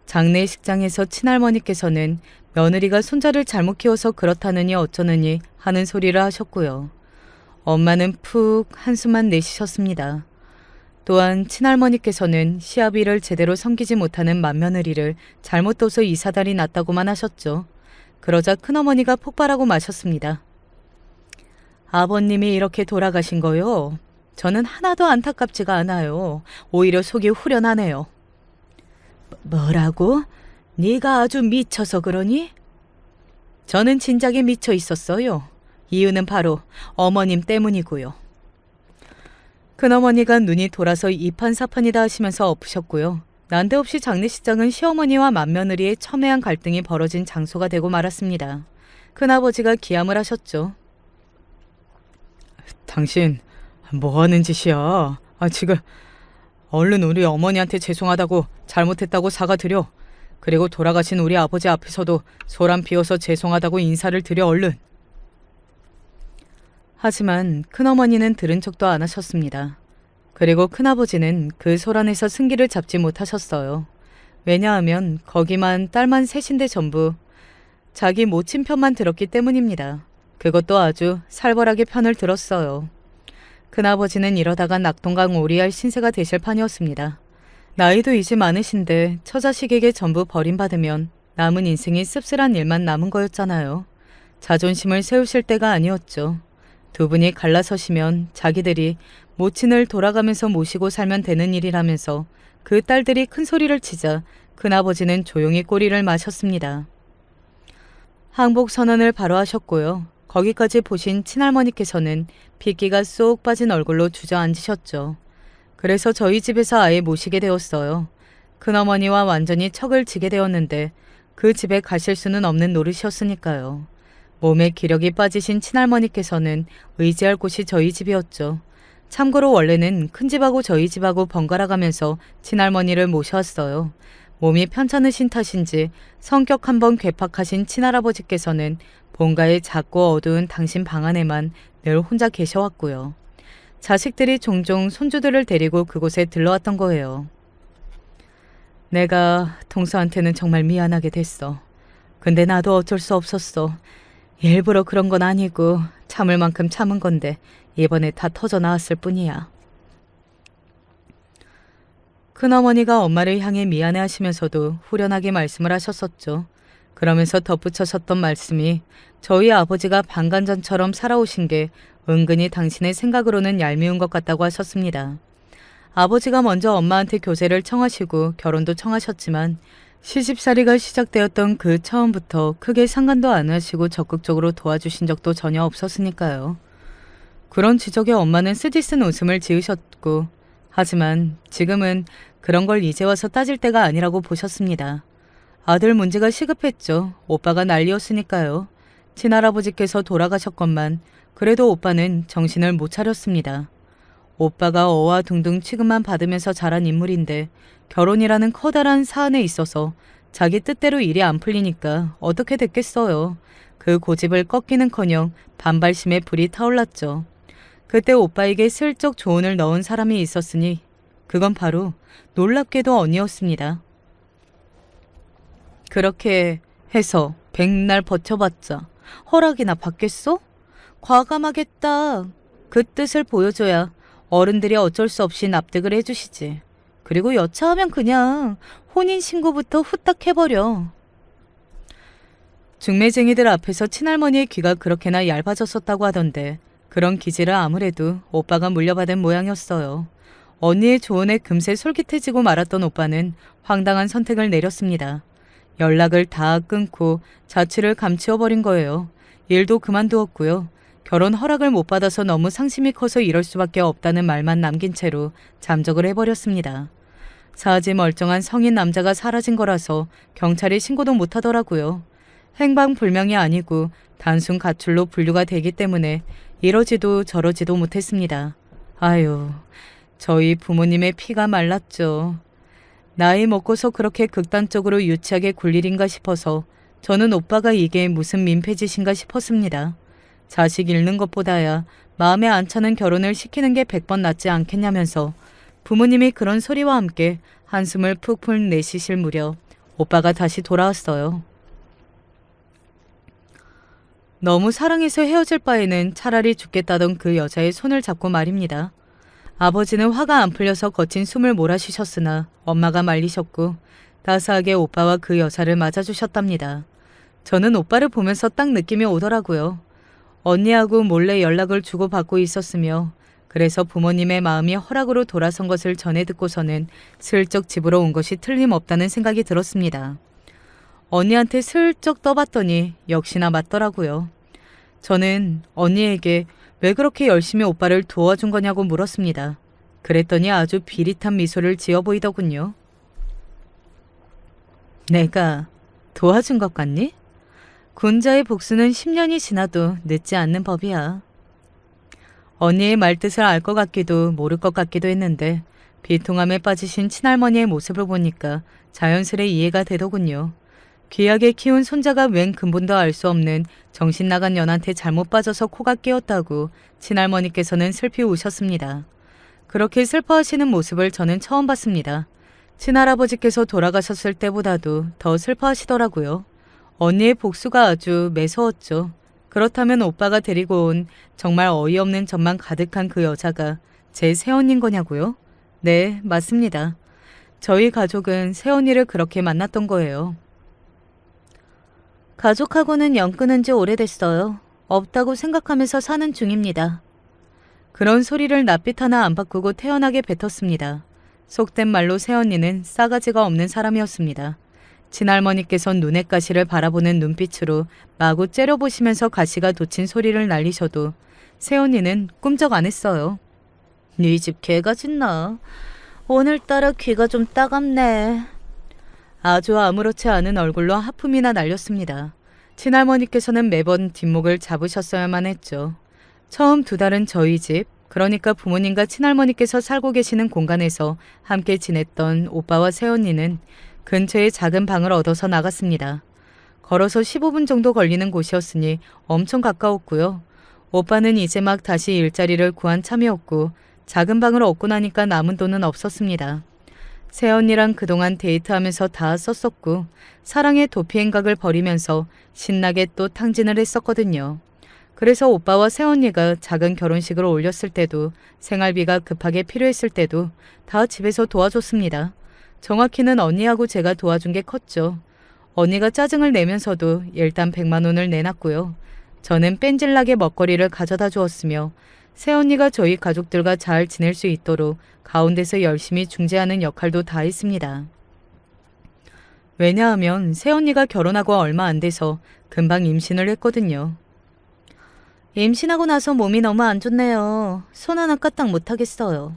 장례식장에서 친할머니께서는 며느리가 손자를 잘못 키워서 그렇다느니 어쩌느니 하는 소리를 하셨고요. 엄마는 푹 한숨만 내쉬셨습니다. 또한 친할머니께서는 시아비를 제대로 섬기지 못하는 맏며느리를 잘못 둬서 이 사달이 났다고만 하셨죠. 그러자 큰어머니가 폭발하고 마셨습니다. 아버님이 이렇게 돌아가신 거요? 저는 하나도 안타깝지가 않아요. 오히려 속이 후련하네요. 뭐라고? 네가 아주 미쳐서 그러니? 저는 진작에 미쳐 있었어요. 이유는 바로 어머님 때문이고요. 큰어머니가 눈이 돌아서 이판사판이다 하시면서 엎으셨고요. 난데없이 장례식장은 시어머니와 맏며느리의 첨예한 갈등이 벌어진 장소가 되고 말았습니다. 큰아버지가 기함을 하셨죠. 당신 뭐 하는 짓이야? 지금 얼른 우리 어머니한테 죄송하다고 잘못했다고 사과드려. 그리고 돌아가신 우리 아버지 앞에서도 소란 피워서 죄송하다고 인사를 드려 얼른. 하지만 큰어머니는 들은 척도 안 하셨습니다. 그리고 큰아버지는 그 소란에서 승기를 잡지 못하셨어요. 왜냐하면 거기만 딸만 셋인데 전부 자기 모친 편만 들었기 때문입니다. 그것도 아주 살벌하게 편을 들었어요. 큰아버지는 이러다가 낙동강 오리알 신세가 되실 판이었습니다. 나이도 이제 많으신데 처자식에게 전부 버림받으면 남은 인생이 씁쓸한 일만 남은 거였잖아요. 자존심을 세우실 때가 아니었죠. 두 분이 갈라서시면 자기들이 모친을 돌아가면서 모시고 살면 되는 일이라면서 그 딸들이 큰 소리를 치자 큰아버지는 조용히 꼬리를 마셨습니다. 항복 선언을 바로 하셨고요. 거기까지 보신 친할머니께서는 핏기가 쏙 빠진 얼굴로 주저앉으셨죠. 그래서 저희 집에서 아예 모시게 되었어요. 큰어머니와 완전히 척을 지게 되었는데 그 집에 가실 수는 없는 노릇이었으니까요. 몸에 기력이 빠지신 친할머니께서는 의지할 곳이 저희 집이었죠. 참고로 원래는 큰 집하고 저희 집하고 번갈아 가면서 친할머니를 모셔왔어요. 몸이 편찮으신 탓인지 성격 한번 괴팍하신 친할아버지께서는 본가의 작고 어두운 당신 방 안에만 늘 혼자 계셔왔고요. 자식들이 종종 손주들을 데리고 그곳에 들러왔던 거예요. 내가 동서한테는 정말 미안하게 됐어. 근데 나도 어쩔 수 없었어. 일부러 그런 건 아니고 참을 만큼 참은 건데 이번에 다 터져 나왔을 뿐이야. 큰어머니가 엄마를 향해 미안해 하시면서도 후련하게 말씀을 하셨었죠. 그러면서 덧붙여셨던 말씀이 저희 아버지가 반간전처럼 살아오신 게 은근히 당신의 생각으로는 얄미운 것 같다고 하셨습니다. 아버지가 먼저 엄마한테 교세를 청하시고 결혼도 청하셨지만 시집살이가 시작되었던 그 처음부터 크게 상관도 안 하시고 적극적으로 도와주신 적도 전혀 없었으니까요. 그런 지적에 엄마는 쓰디쓴 웃음을 지으셨고 하지만 지금은 그런 걸 이제 와서 따질 때가 아니라고 보셨습니다. 아들 문제가 시급했죠. 오빠가 난리였으니까요. 친할아버지께서 돌아가셨건만 그래도 오빠는 정신을 못 차렸습니다. 오빠가 어와둥둥 취급만 받으면서 자란 인물인데 결혼이라는 커다란 사안에 있어서 자기 뜻대로 일이 안 풀리니까 어떻게 됐겠어요. 그 고집을 꺾기는커녕 반발심에 불이 타올랐죠. 그때 오빠에게 슬쩍 조언을 넣은 사람이 있었으니 그건 바로 놀랍게도 언니였습니다. 그렇게 해서 백날 버텨봤자 허락이나 받겠어? 과감하겠다. 그 뜻을 보여줘야 어른들이 어쩔 수 없이 납득을 해주시지. 그리고 여차하면 그냥 혼인신고부터 후딱 해버려. 중매쟁이들 앞에서 친할머니의 귀가 그렇게나 얇아졌었다고 하던데 그런 기질을 아무래도 오빠가 물려받은 모양이었어요. 언니의 조언에 금세 솔깃해지고 말았던 오빠는 황당한 선택을 내렸습니다. 연락을 다 끊고 자취를 감추어버린 거예요. 일도 그만두었고요. 결혼 허락을 못 받아서 너무 상심이 커서 이럴 수밖에 없다는 말만 남긴 채로 잠적을 해버렸습니다. 사지 멀쩡한 성인 남자가 사라진 거라서 경찰이 신고도 못 하더라고요. 행방불명이 아니고 단순 가출로 분류가 되기 때문에 이러지도 저러지도 못했습니다. 아유, 저희 부모님의 피가 말랐죠. 나이 먹고서 그렇게 극단적으로 유치하게 굴 일인가 싶어서 저는 오빠가 이게 무슨 민폐짓인가 싶었습니다. 자식 잃는 것보다야 마음에 안 차는 결혼을 시키는 게 100번 낫지 않겠냐면서 부모님이 그런 소리와 함께 한숨을 푹푹 내쉬실 무렵 오빠가 다시 돌아왔어요. 너무 사랑해서 헤어질 바에는 차라리 죽겠다던 그 여자의 손을 잡고 말입니다. 아버지는 화가 안 풀려서 거친 숨을 몰아쉬셨으나 엄마가 말리셨고 따스하게 오빠와 그 여자를 맞아주셨답니다. 저는 오빠를 보면서 딱 느낌이 오더라고요. 언니하고 몰래 연락을 주고받고 있었으며 그래서 부모님의 마음이 허락으로 돌아선 것을 전해 듣고서는 슬쩍 집으로 온 것이 틀림없다는 생각이 들었습니다. 언니한테 슬쩍 떠봤더니 역시나 맞더라고요. 저는 언니에게 왜 그렇게 열심히 오빠를 도와준 거냐고 물었습니다. 그랬더니 아주 비릿한 미소를 지어 보이더군요. 내가 도와준 것 같니? 군자의 복수는 10년이 지나도 늦지 않는 법이야. 언니의 말뜻을 알 것 같기도 모를 것 같기도 했는데 비통함에 빠지신 친할머니의 모습을 보니까 자연스레 이해가 되더군요. 귀하게 키운 손자가 웬 근본도 알 수 없는 정신 나간 년한테 잘못 빠져서 코가 끼었다고 친할머니께서는 슬피 우셨습니다. 그렇게 슬퍼하시는 모습을 저는 처음 봤습니다. 친할아버지께서 돌아가셨을 때보다도 더 슬퍼하시더라고요. 언니의 복수가 아주 매서웠죠. 그렇다면 오빠가 데리고 온 정말 어이없는 점만 가득한 그 여자가 제 새언니인 거냐고요? 네, 맞습니다. 저희 가족은 새언니를 그렇게 만났던 거예요. 가족하고는 연 끊은 지 오래됐어요. 없다고 생각하면서 사는 중입니다. 그런 소리를 낯빛 하나 안 바꾸고 태연하게 뱉었습니다. 속된 말로 새언니는 싸가지가 없는 사람이었습니다. 친할머니께서 눈의 가시를 바라보는 눈빛으로 마구 째려보시면서 가시가 돋친 소리를 날리셔도 새언니는 꿈쩍 안 했어요.
네 집 개가 짖나? 오늘따라 귀가 좀 따갑네.
아주 아무렇지 않은 얼굴로 하품이나 날렸습니다. 친할머니께서는 매번 뒷목을 잡으셨어야만 했죠. 처음 2달은 저희 집, 그러니까 부모님과 친할머니께서 살고 계시는 공간에서 함께 지냈던 오빠와 새언니는 근처에 작은 방을 얻어서 나갔습니다. 걸어서 15분 정도 걸리는 곳이었으니 엄청 가까웠고요. 오빠는 이제 막 다시 일자리를 구한 참이었고 작은 방을 얻고 나니까 남은 돈은 없었습니다. 새언니랑 그동안 데이트하면서 다 썼었고 사랑의 도피행각을 벌이면서 신나게 또 탕진을 했었거든요. 그래서 오빠와 새언니가 작은 결혼식을 올렸을 때도 생활비가 급하게 필요했을 때도 다 집에서 도와줬습니다. 정확히는 언니하고 제가 도와준 게 컸죠. 언니가 짜증을 내면서도 일단 100만 원을 내놨고요. 저는 뺀질나게 먹거리를 가져다 주었으며 새언니가 저희 가족들과 잘 지낼 수 있도록 가운데서 열심히 중재하는 역할도 다 했습니다. 왜냐하면 새언니가 결혼하고 얼마 안 돼서 금방 임신을 했거든요.
임신하고 나서 몸이 너무 안 좋네요. 손 하나 까딱 못하겠어요.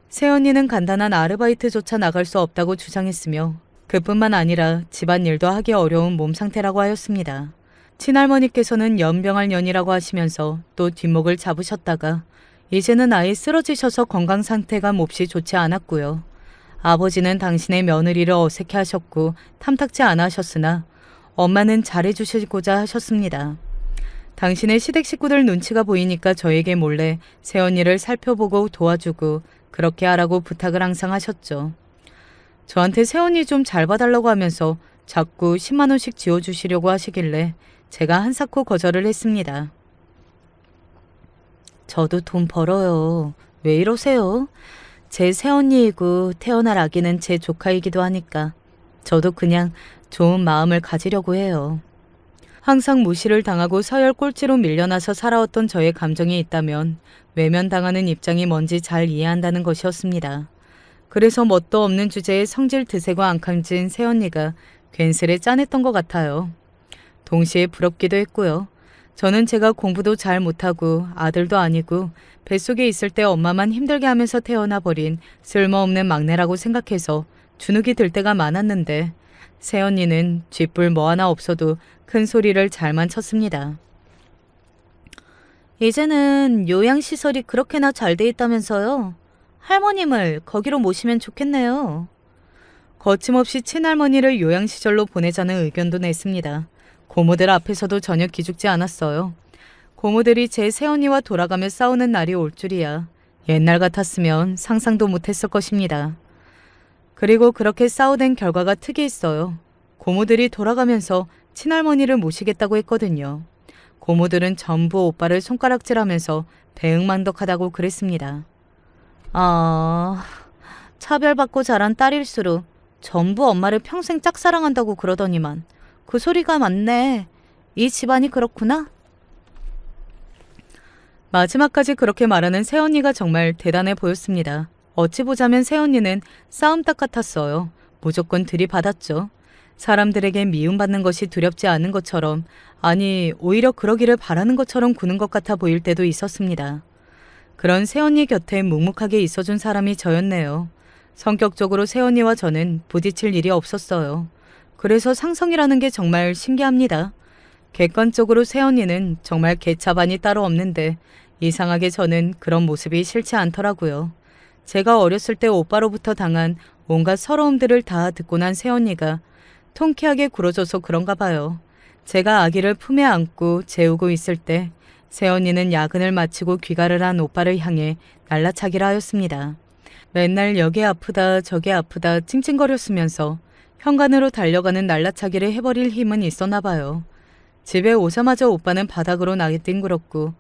새언니는 간단한 아르바이트조차 나갈 수 없다고 주장했으며 그뿐만 아니라 집안일도 하기 어려운 몸 상태라고 하였습니다. 친할머니께서는 연병할 년이라고 하시면서 또 뒷목을 잡으셨다가 이제는 아예 쓰러지셔서 건강 상태가 몹시 좋지 않았고요. 아버지는 당신의 며느리를 어색해 하셨고 탐탁지 않아 하셨으나 엄마는 잘해주시고자 하셨습니다. 당신의 시댁 식구들 눈치가 보이니까 저에게 몰래 새언니를 살펴보고 도와주고 그렇게 하라고 부탁을 항상 하셨죠. 저한테 새언니 좀 잘 봐달라고 하면서 자꾸 10만 원씩 지어주시려고 하시길래 제가 한사코 거절을 했습니다.
저도 돈 벌어요. 왜 이러세요? 제 새언니이고 태어날 아기는 제 조카이기도 하니까 저도 그냥 좋은 마음을 가지려고 해요.
항상 무시를 당하고 서열 꼴찌로 밀려나서 살아왔던 저의 감정이 있다면 외면당하는 입장이 뭔지 잘 이해한다는 것이었습니다. 그래서 뭣도 없는 주제에 성질 드세고 앙캄진 새언니가 괜스레 짠했던 것 같아요. 동시에 부럽기도 했고요. 저는 제가 공부도 잘 못하고 아들도 아니고 뱃속에 있을 때 엄마만 힘들게 하면서 태어나 버린 쓸모없는 막내라고 생각해서 주눅이 들 때가 많았는데 새언니는 쥐뿔 뭐 하나 없어도 큰 소리를 잘만 쳤습니다.
이제는 요양시설이 그렇게나 잘 돼 있다면서요? 할머님을 거기로 모시면 좋겠네요.
거침없이 친할머니를 요양시설로 보내자는 의견도 냈습니다. 고모들 앞에서도 전혀 기죽지 않았어요. 고모들이 제 새언니와 돌아가며 싸우는 날이 올 줄이야. 옛날 같았으면 상상도 못했을 것입니다. 그리고 그렇게 싸우된 결과가 특이했어요. 고모들이 돌아가면서 친할머니를 모시겠다고 했거든요. 고모들은 전부 오빠를 손가락질하면서 배응망덕하다고 그랬습니다.
차별받고 자란 딸일수록 전부 엄마를 평생 짝사랑한다고 그러더니만 그 소리가 맞네. 이 집안이 그렇구나.
마지막까지 그렇게 말하는 새언니가 정말 대단해 보였습니다. 어찌 보자면 새언니는 싸움닭 같았어요. 무조건 들이받았죠. 사람들에게 미움받는 것이 두렵지 않은 것처럼, 아니 오히려 그러기를 바라는 것처럼 구는 것 같아 보일 때도 있었습니다. 그런 새언니 곁에 묵묵하게 있어준 사람이 저였네요. 성격적으로 새언니와 저는 부딪힐 일이 없었어요. 그래서 상성이라는 게 정말 신기합니다. 객관적으로 새언니는 정말 개차반이 따로 없는데 이상하게 저는 그런 모습이 싫지 않더라고요. 제가 어렸을 때 오빠로부터 당한 온갖 서러움들을 다 듣고 난 새언니가 통쾌하게 굴어줘서 그런가 봐요. 제가 아기를 품에 안고 재우고 있을 때 새언니는 야근을 마치고 귀가를 한 오빠를 향해 날라차기를 하였습니다. 맨날 여기 아프다 저기 아프다 찡찡거렸으면서 현관으로 달려가는 날라차기를 해버릴 힘은 있었나 봐요. 집에 오자마자 오빠는 바닥으로 나게뒹굴었고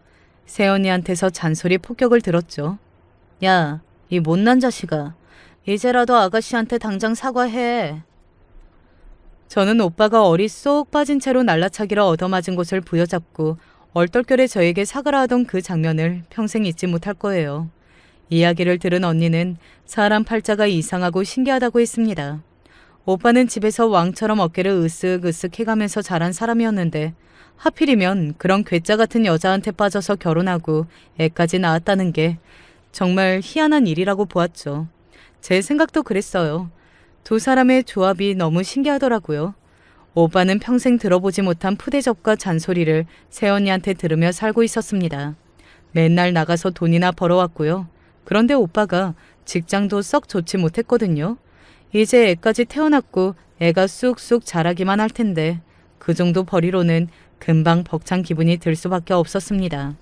새언니한테서 잔소리 폭격을 들었죠.
야, 이 못난 자식아. 이제라도 아가씨한테 당장 사과해.
저는 오빠가 어리 쏙 빠진 채로 날라차기를 얻어맞은 곳을 부여잡고 얼떨결에 저에게 사과를 하던 그 장면을 평생 잊지 못할 거예요. 이야기를 들은 언니는 사람 팔자가 이상하고 신기하다고 했습니다. 오빠는 집에서 왕처럼 어깨를 으쓱으쓱 해가면서 자란 사람이었는데 하필이면 그런 괴짜 같은 여자한테 빠져서 결혼하고 애까지 낳았다는 게 정말 희한한 일이라고 보았죠. 제 생각도 그랬어요. 두 사람의 조합이 너무 신기하더라고요. 오빠는 평생 들어보지 못한 푸대접과 잔소리를 새언니한테 들으며 살고 있었습니다. 맨날 나가서 돈이나 벌어왔고요. 그런데 오빠가 직장도 썩 좋지 못했거든요. 이제 애까지 태어났고 애가 쑥쑥 자라기만 할 텐데 그 정도 벌이로는 금방 벅찬 기분이 들 수밖에 없었습니다.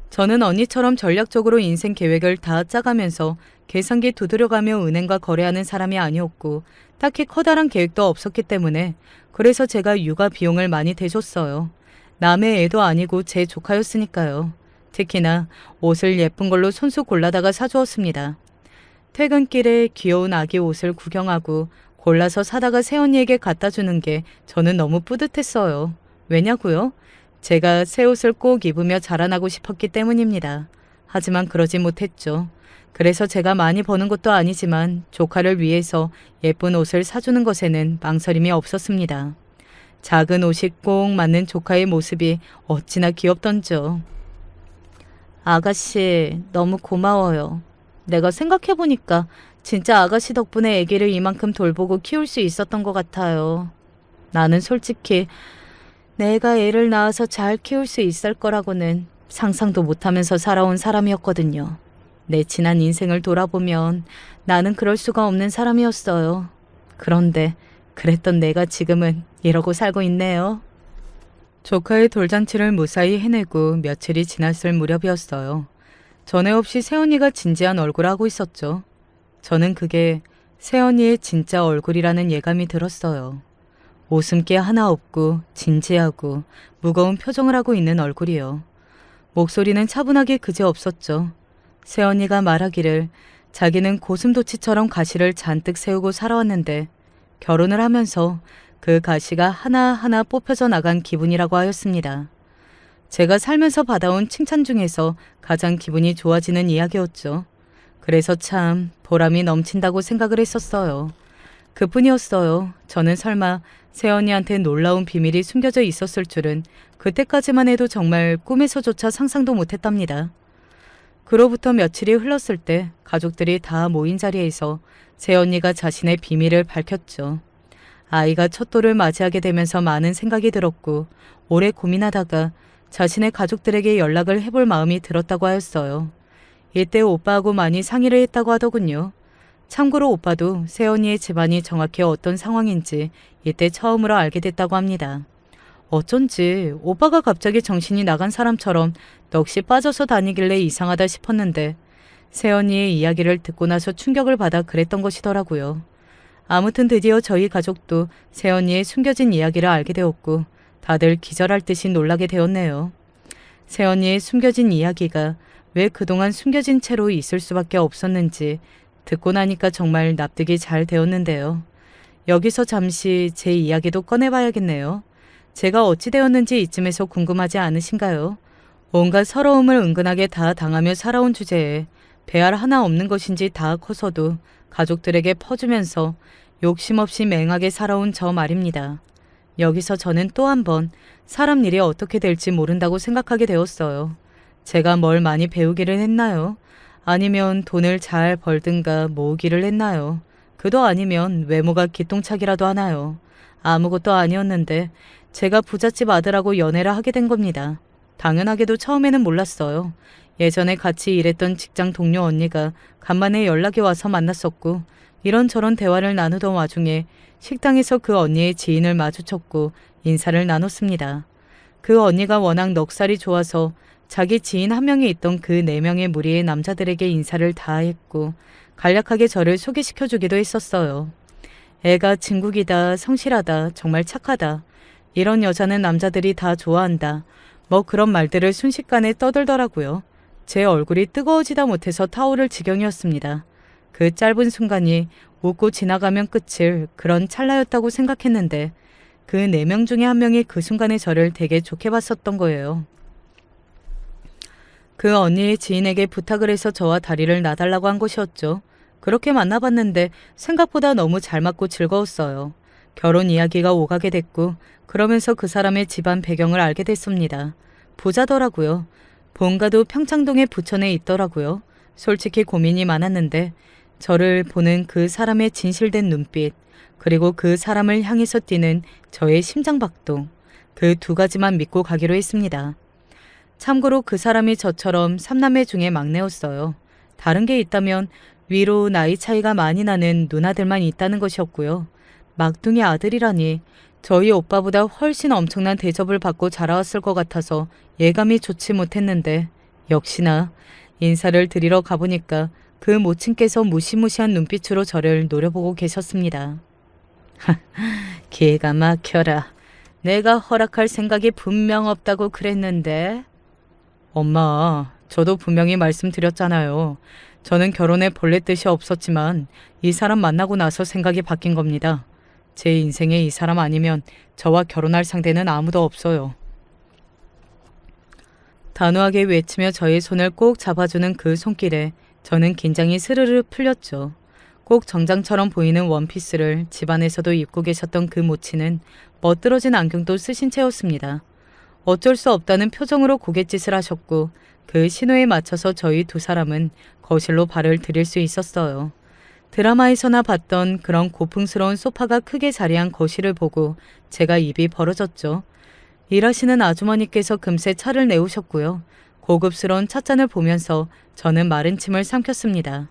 저는 언니처럼 전략적으로 인생 계획을 다 짜가면서 계산기 두드려가며 은행과 거래하는 사람이 아니었고 딱히 커다란 계획도 없었기 때문에 그래서 제가 육아 비용을 많이 대줬어요. 남의 애도 아니고 제 조카였으니까요. 특히나 옷을 예쁜 걸로 손수 골라다가 사주었습니다. 퇴근길에 귀여운 아기 옷을 구경하고 골라서 사다가 새언니에게 갖다 주는 게 저는 너무 뿌듯했어요. 왜냐고요? 제가 새 옷을 꼭 입으며 자라나고 싶었기 때문입니다. 하지만 그러지 못했죠. 그래서 제가 많이 버는 것도 아니지만 조카를 위해서 예쁜 옷을 사주는 것에는 망설임이 없었습니다. 작은 옷이 꼭 맞는 조카의 모습이 어찌나 귀엽던죠. 아가씨, 너무 고마워요. 내가 생각해보니까 진짜 아가씨 덕분에 아기를 이만큼 돌보고 키울 수 있었던 것 같아요. 나는 솔직히 내가 애를 낳아서 잘 키울 수 있을 거라고는 상상도 못하면서 살아온 사람이었거든요. 내 지난 인생을 돌아보면 나는 그럴 수가 없는 사람이었어요. 그런데 그랬던 내가 지금은 이러고 살고 있네요. 조카의 돌잔치를 무사히 해내고 며칠이 지났을 무렵이었어요. 전에 없이 새언니가 진지한 얼굴을 하고 있었죠. 저는 그게 새언니의 진짜 얼굴이라는 예감이 들었어요. 웃음기 하나 없고 진지하고 무거운 표정을 하고 있는 얼굴이요. 목소리는 차분하게 그지없었죠. 새언니가 말하기를 자기는 고슴도치처럼 가시를 잔뜩 세우고 살아왔는데 결혼을 하면서 그 가시가 하나하나 뽑혀져 나간 기분이라고 하였습니다. 제가 살면서 받아온 칭찬 중에서 가장 기분이 좋아지는 이야기였죠. 그래서 참 보람이 넘친다고 생각을 했었어요. 그뿐이었어요. 저는 설마 새언니한테 놀라운 비밀이 숨겨져 있었을 줄은 그때까지만 해도 정말 꿈에서조차 상상도 못했답니다. 그로부터 며칠이 흘렀을 때 가족들이 다 모인 자리에서 새언니가 자신의 비밀을 밝혔죠. 아이가 첫 돌을 맞이하게 되면서 많은 생각이 들었고 오래 고민하다가 자신의 가족들에게 연락을 해볼 마음이 들었다고 하였어요. 이때 오빠하고 많이 상의를 했다고 하더군요. 참고로 오빠도 새언니의 집안이 정확히 어떤 상황인지 이때 처음으로 알게 됐다고 합니다. 어쩐지 오빠가 갑자기 정신이 나간 사람처럼 넋이 빠져서 다니길래 이상하다 싶었는데 새언니의 이야기를 듣고 나서 충격을 받아 그랬던 것이더라고요. 아무튼 드디어 저희 가족도 새언니의 숨겨진 이야기를 알게 되었고 다들 기절할 듯이 놀라게 되었네요. 새언니의 숨겨진 이야기가 왜 그동안 숨겨진 채로 있을 수밖에 없었는지 듣고 나니까 정말 납득이 잘 되었는데요. 여기서 잠시 제 이야기도 꺼내봐야겠네요. 제가 어찌 되었는지 이쯤에서 궁금하지 않으신가요? 온갖 서러움을 은근하게 다 당하며 살아온 주제에 배알 하나 없는 것인지 다 커서도 가족들에게 퍼주면서 욕심 없이 맹하게 살아온 저 말입니다. 여기서 저는 또 한 번 사람 일이 어떻게 될지 모른다고 생각하게 되었어요. 제가 뭘 많이 배우기를 했나요? 아니면 돈을 잘 벌든가 모으기를 했나요? 그도 아니면 외모가 기똥차기라도 하나요? 아무것도 아니었는데 제가 부잣집 아들하고 연애를 하게 된 겁니다. 당연하게도 처음에는 몰랐어요. 예전에 같이 일했던 직장 동료 언니가 간만에 연락이 와서 만났었고 이런저런 대화를 나누던 와중에 식당에서 그 언니의 지인을 마주쳤고 인사를 나눴습니다. 그 언니가 워낙 넉살이 좋아서 자기 지인 한 명이 있던 그 4명의 무리의 남자들에게 인사를 다 했고 간략하게 저를 소개시켜주기도 했었어요. 애가 진국이다, 성실하다, 정말 착하다. 이런 여자는 남자들이 다 좋아한다. 뭐 그런 말들을 순식간에 떠들더라고요. 제 얼굴이 뜨거워지다 못해서 타오를 지경이었습니다. 그 짧은 순간이 웃고 지나가면 끝일 그런 찰나였다고 생각했는데 그 4명 중에 한 명이 그 순간에 저를 되게 좋게 봤었던 거예요. 그 언니의 지인에게 부탁을 해서 저와 다리를 놔달라고 한 것이었죠. 그렇게 만나봤는데 생각보다 너무 잘 맞고 즐거웠어요. 결혼 이야기가 오가게 됐고 그러면서 그 사람의 집안 배경을 알게 됐습니다. 부자더라고요. 본가도 평창동에 부천에 있더라고요. 솔직히 고민이 많았는데 저를 보는 그 사람의 진실된 눈빛, 그리고 그 사람을 향해서 뛰는 저의 심장박동, 그 두 가지만 믿고 가기로 했습니다. 참고로 그 사람이 저처럼 3남매 중에 막내였어요. 다른 게 있다면 위로 나이 차이가 많이 나는 누나들만 있다는 것이었고요. 막둥이 아들이라니 저희 오빠보다 훨씬 엄청난 대접을 받고 자라왔을 것 같아서 예감이 좋지 못했는데 역시나 인사를 드리러 가보니까 그 모친께서 무시무시한 눈빛으로 저를 노려보고 계셨습니다. 기가 막혀라. 내가 허락할 생각이 분명 없다고 그랬는데. 엄마, 저도 분명히 말씀드렸잖아요. 저는 결혼에 본래 뜻이 없었지만 이 사람 만나고 나서 생각이 바뀐 겁니다. 제 인생에 이 사람 아니면 저와 결혼할 상대는 아무도 없어요. 단호하게 외치며 저의 손을 꼭 잡아주는 그 손길에 저는 긴장이 스르르 풀렸죠. 꼭 정장처럼 보이는 원피스를 집안에서도 입고 계셨던 그 모친은 멋들어진 안경도 쓰신 채였습니다. 어쩔 수 없다는 표정으로 고갯짓을 하셨고 그 신호에 맞춰서 저희 두 사람은 거실로 발을 들일 수 있었어요. 드라마에서나 봤던 그런 고풍스러운 소파가 크게 자리한 거실을 보고 제가 입이 벌어졌죠. 일하시는 아주머니께서 금세 차를 내오셨고요. 고급스러운 찻잔을 보면서 저는 마른 침을 삼켰습니다.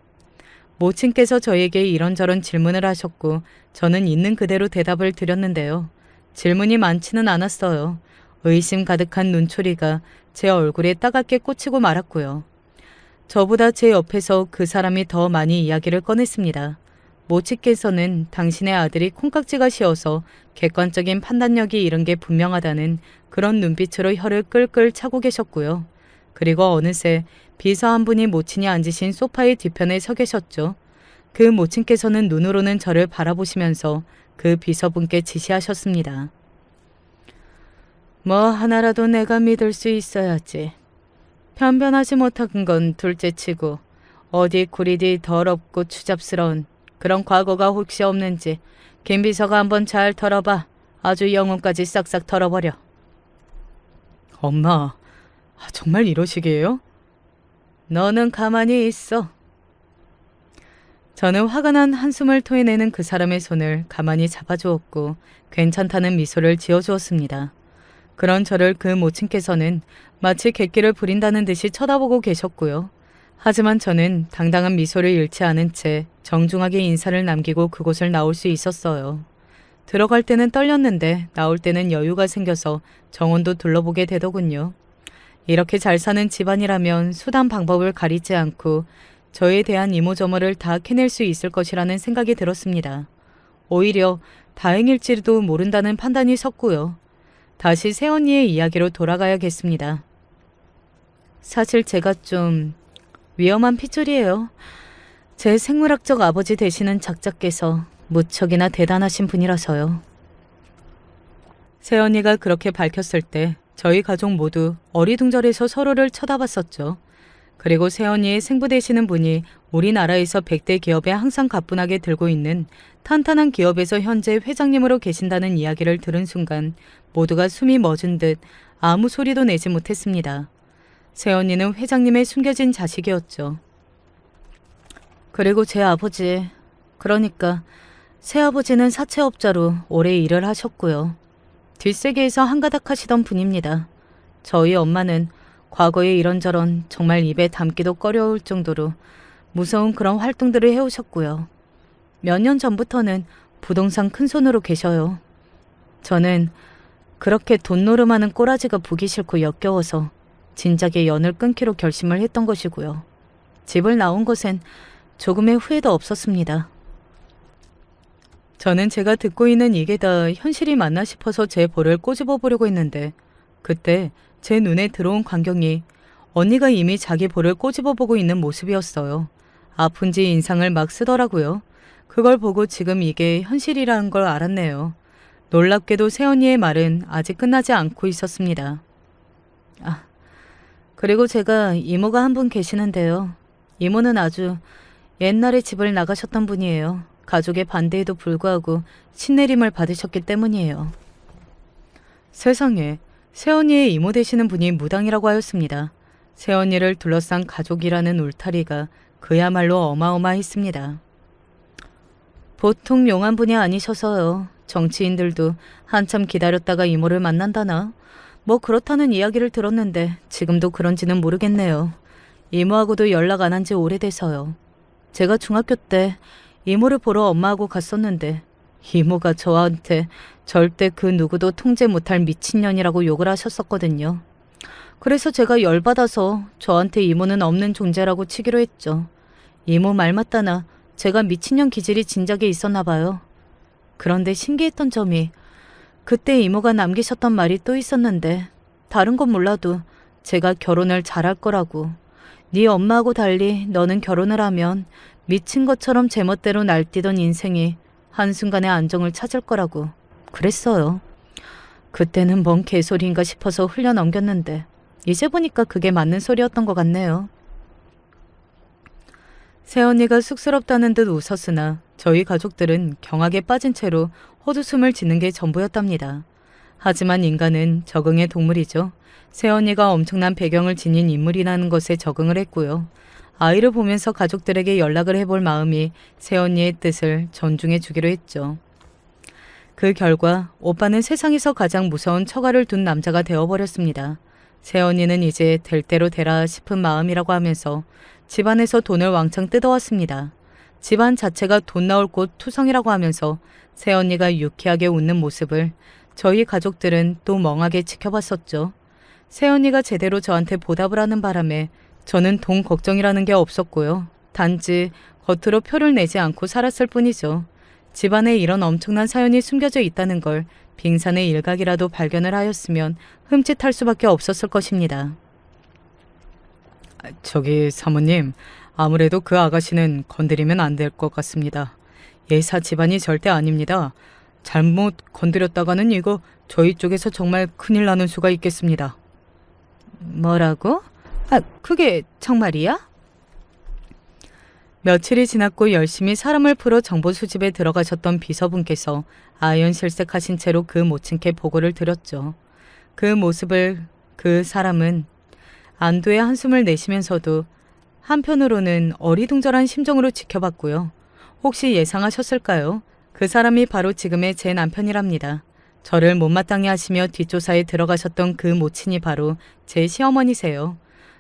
모친께서 저에게 이런저런 질문을 하셨고 저는 있는 그대로 대답을 드렸는데요. 질문이 많지는 않았어요. 의심 가득한 눈초리가 제 얼굴에 따갑게 꽂히고 말았고요. 저보다 제 옆에서 그 사람이 더 많이 이야기를 꺼냈습니다. 모친께서는 당신의 아들이 콩깍지가 씌어서 객관적인 판단력이 잃은 게 분명하다는 그런 눈빛으로 혀를 끌끌 차고 계셨고요. 그리고 어느새 비서 한 분이 모친이 앉으신 소파의 뒤편에 서 계셨죠. 그 모친께서는 눈으로는 저를 바라보시면서 그 비서분께 지시하셨습니다. 뭐 하나라도 내가 믿을 수 있어야지. 변변하지 못한 건 둘째치고 어디 구리디 더럽고 추잡스러운 그런 과거가 혹시 없는지 김 비서가 한번 잘 털어봐. 아주 영혼까지 싹싹 털어버려. 엄마, 정말 이러시게요? 너는 가만히 있어. 저는 화가 난 한숨을 토해내는 그 사람의 손을 가만히 잡아주었고 괜찮다는 미소를 지어주었습니다. 그런 저를 그 모친께서는 마치 객기를 부린다는 듯이 쳐다보고 계셨고요. 하지만 저는 당당한 미소를 잃지 않은 채 정중하게 인사를 남기고 그곳을 나올 수 있었어요. 들어갈 때는 떨렸는데 나올 때는 여유가 생겨서 정원도 둘러보게 되더군요. 이렇게 잘 사는 집안이라면 수단 방법을 가리지 않고 저에 대한 이모저모를 다 캐낼 수 있을 것이라는 생각이 들었습니다. 오히려 다행일지도 모른다는 판단이 섰고요. 다시 새언니의 이야기로 돌아가야겠습니다. 사실 제가 좀 위험한 핏줄이에요. 제 생물학적 아버지 되시는 작자께서 무척이나 대단하신 분이라서요. 새언니가 그렇게 밝혔을 때 저희 가족 모두 어리둥절해서 서로를 쳐다봤었죠. 그리고 새언니의 생부 되시는 분이 우리나라에서 100대 기업에 항상 가뿐하게 들고 있는 탄탄한 기업에서 현재 회장님으로 계신다는 이야기를 들은 순간 모두가 숨이 멎은 듯 아무 소리도 내지 못했습니다. 새언니는 회장님의 숨겨진 자식이었죠. 그리고 제 아버지, 그러니까 새아버지는 사채업자로 오래 일을 하셨고요. 뒷세계에서 한가닥 하시던 분입니다. 저희 엄마는 과거에 이런저런 정말 입에 담기도 꺼려울 정도로 무서운 그런 활동들을 해오셨고요. 몇 년 전부터는 부동산 큰손으로 계셔요. 저는 그렇게 돈 노름하는 꼬라지가 보기 싫고 역겨워서 진작에 연을 끊기로 결심을 했던 것이고요. 집을 나온 것엔 조금의 후회도 없었습니다. 저는 제가 듣고 있는 이게 다 현실이 맞나 싶어서 제 볼을 꼬집어 보려고 했는데 그때 제 눈에 들어온 광경이 언니가 이미 자기 볼을 꼬집어 보고 있는 모습이었어요. 아픈지 인상을 막 쓰더라고요. 그걸 보고 지금 이게 현실이라는 걸 알았네요. 놀랍게도 새언니의 말은 아직 끝나지 않고 있었습니다. 그리고 제가 이모가 한 분 계시는데요. 이모는 아주
옛날에 집을 나가셨던 분이에요. 가족의 반대에도 불구하고 신내림을 받으셨기 때문이에요.
세상에, 새언니의 이모 되시는 분이 무당이라고 하였습니다. 새언니를 둘러싼 가족이라는 울타리가 그야말로 어마어마했습니다.
보통 용한 분이 아니셔서요. 정치인들도 한참 기다렸다가 이모를 만난다나? 뭐 그렇다는 이야기를 들었는데 지금도 그런지는 모르겠네요. 이모하고도 연락 안 한 지 오래돼서요. 제가 중학교 때 이모를 보러 엄마하고 갔었는데 이모가 저한테 절대 그 누구도 통제 못할 미친년이라고 욕을 하셨었거든요. 그래서 제가 열받아서 저한테 이모는 없는 존재라고 치기로 했죠. 이모 말 맞다나 제가 미친년 기질이 진작에 있었나 봐요. 그런데 신기했던 점이 그때 이모가 남기셨던 말이 또 있었는데 다른 건 몰라도 제가 결혼을 잘할 거라고. 네 엄마하고 달리 너는 결혼을 하면 미친 것처럼 제멋대로 날뛰던 인생이 한순간에 안정을 찾을 거라고 그랬어요. 그때는 뭔 개소리인가 싶어서 흘려 넘겼는데 이제 보니까 그게 맞는 소리였던 것 같네요.
새언니가 쑥스럽다는 듯 웃었으나 저희 가족들은 경악에 빠진 채로 헛웃음을 짓는 게 전부였답니다. 하지만 인간은 적응의 동물이죠. 새언니가 엄청난 배경을 지닌 인물이라는 것에 적응을 했고요. 아이를 보면서 가족들에게 연락을 해볼 마음이 새언니의 뜻을 존중해 주기로 했죠. 그 결과 오빠는 세상에서 가장 무서운 처가를 둔 남자가 되어버렸습니다. 새언니는 이제 될 대로 되라 싶은 마음이라고 하면서 집안에서 돈을 왕창 뜯어왔습니다. 집안 자체가 돈 나올 곳 투성이라고 하면서 새언니가 유쾌하게 웃는 모습을 저희 가족들은 또 멍하게 지켜봤었죠. 새언니가 제대로 저한테 보답을 하는 바람에 저는 돈 걱정이라는 게 없었고요. 단지 겉으로 표를 내지 않고 살았을 뿐이죠. 집안에 이런 엄청난 사연이 숨겨져 있다는 걸 빙산의 일각이라도 발견을 하였으면 흠칫할 수밖에 없었을 것입니다. 저기 사모님, 아무래도 그 아가씨는 건드리면 안 될 것 같습니다. 예사 집안이 절대 아닙니다. 잘못 건드렸다가는 이거 저희 쪽에서 정말 큰일 나는 수가 있겠습니다.
뭐라고? 그게 정말이야?
며칠이 지났고 열심히 사람을 풀어 정보 수집에 들어가셨던 비서분께서 아연실색하신 채로 그 모친께 보고를 드렸죠. 그 모습을 그 사람은 안도의 한숨을 내쉬면서도 한편으로는 어리둥절한 심정으로 지켜봤고요. 혹시 예상하셨을까요? 그 사람이 바로 지금의 제 남편이랍니다. 저를 못마땅해 하시며 뒷조사에 들어가셨던 그 모친이 바로 제 시어머니세요.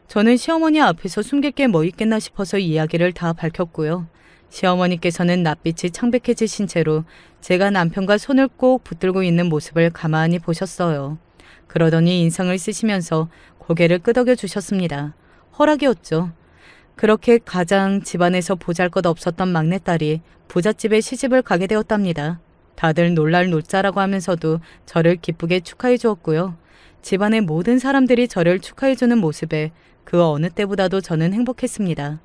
저는 시어머니 앞에서 숨길 게 뭐 있겠나 싶어서 이야기를 다 밝혔고요. 시어머니께서는 낯빛이 창백해지신 채로 제가 남편과 손을 꼭 붙들고 있는 모습을 가만히 보셨어요. 그러더니 인상을 쓰시면서 고개를 끄덕여 주셨습니다. 허락이었죠. 그렇게 가장 집안에서 보잘것없었던 막내딸이 부잣집에 시집을 가게 되었답니다. 다들 놀랄 놀자라고 하면서도 저를 기쁘게 축하해 주었고요. 집안의 모든 사람들이 저를 축하해 주는 모습에 그 어느 때보다도 저는 행복했습니다.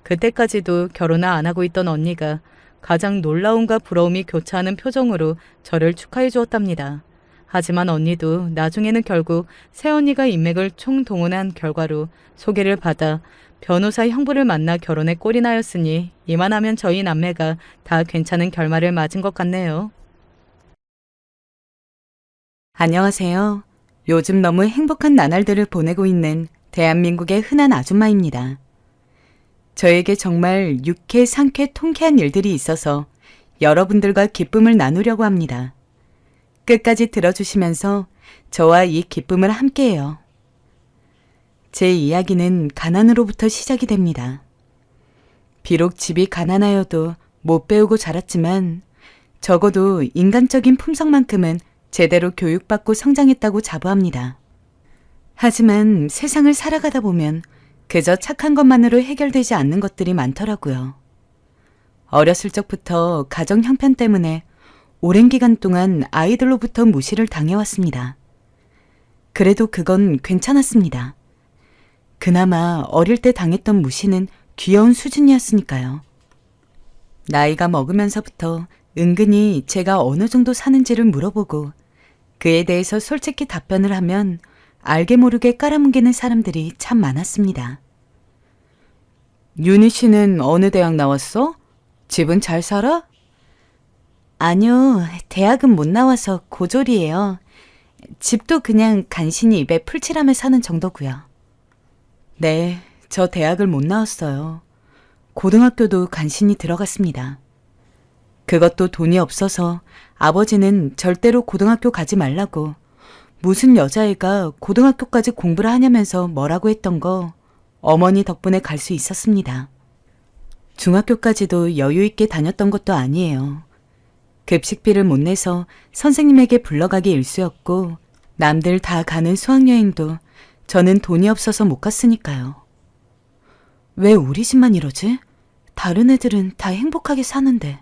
그때까지도 결혼을 안 하고 있던 언니가 가장 놀라움과 부러움이 교차하는 표정으로 저를 축하해 주었답니다. 하지만 언니도 나중에는 결국 새언니가 인맥을 총동원한 결과로 소개를 받아 변호사 형부를 만나 결혼에 꼴이 나였으니 이만하면 저희 남매가 다 괜찮은 결말을 맞은 것 같네요.
안녕하세요. 요즘 너무 행복한 나날들을 보내고 있는 대한민국의 흔한 아줌마입니다. 저에게 정말 유쾌, 상쾌, 통쾌한 일들이 있어서 여러분들과 기쁨을 나누려고 합니다. 끝까지 들어주시면서 저와 이 기쁨을 함께해요. 제 이야기는 가난으로부터 시작이 됩니다. 비록 집이 가난하여도 못 배우고 자랐지만 적어도 인간적인 품성만큼은 제대로 교육받고 성장했다고 자부합니다. 하지만 세상을 살아가다 보면 그저 착한 것만으로 해결되지 않는 것들이 많더라고요. 어렸을 적부터 가정 형편 때문에 오랜 기간 동안 아이들로부터 무시를 당해왔습니다. 그래도 그건 괜찮았습니다. 그나마 어릴 때 당했던 무시는 귀여운 수준이었으니까요. 나이가 먹으면서부터 은근히 제가 어느 정도 사는지를 물어보고 그에 대해서 솔직히 답변을 하면 알게 모르게 깔아뭉개는 사람들이 참 많았습니다. 윤희 씨는 어느 대학 나왔어? 집은 잘 살아?
아니요, 대학은 못 나와서 고졸이에요. 집도 그냥 간신히 입에 풀칠하며 사는 정도고요.
네, 저 대학을 못 나왔어요. 고등학교도 간신히 들어갔습니다. 그것도 돈이 없어서 아버지는 절대로 고등학교 가지 말라고 무슨 여자애가 고등학교까지 공부를 하냐면서 뭐라고 했던 거 어머니 덕분에 갈 수 있었습니다. 중학교까지도 여유 있게 다녔던 것도 아니에요. 급식비를 못 내서 선생님에게 불러가기 일쑤였고 남들 다 가는 수학여행도 저는 돈이 없어서 못 갔으니까요. 왜 우리 집만 이러지? 다른 애들은 다 행복하게 사는데.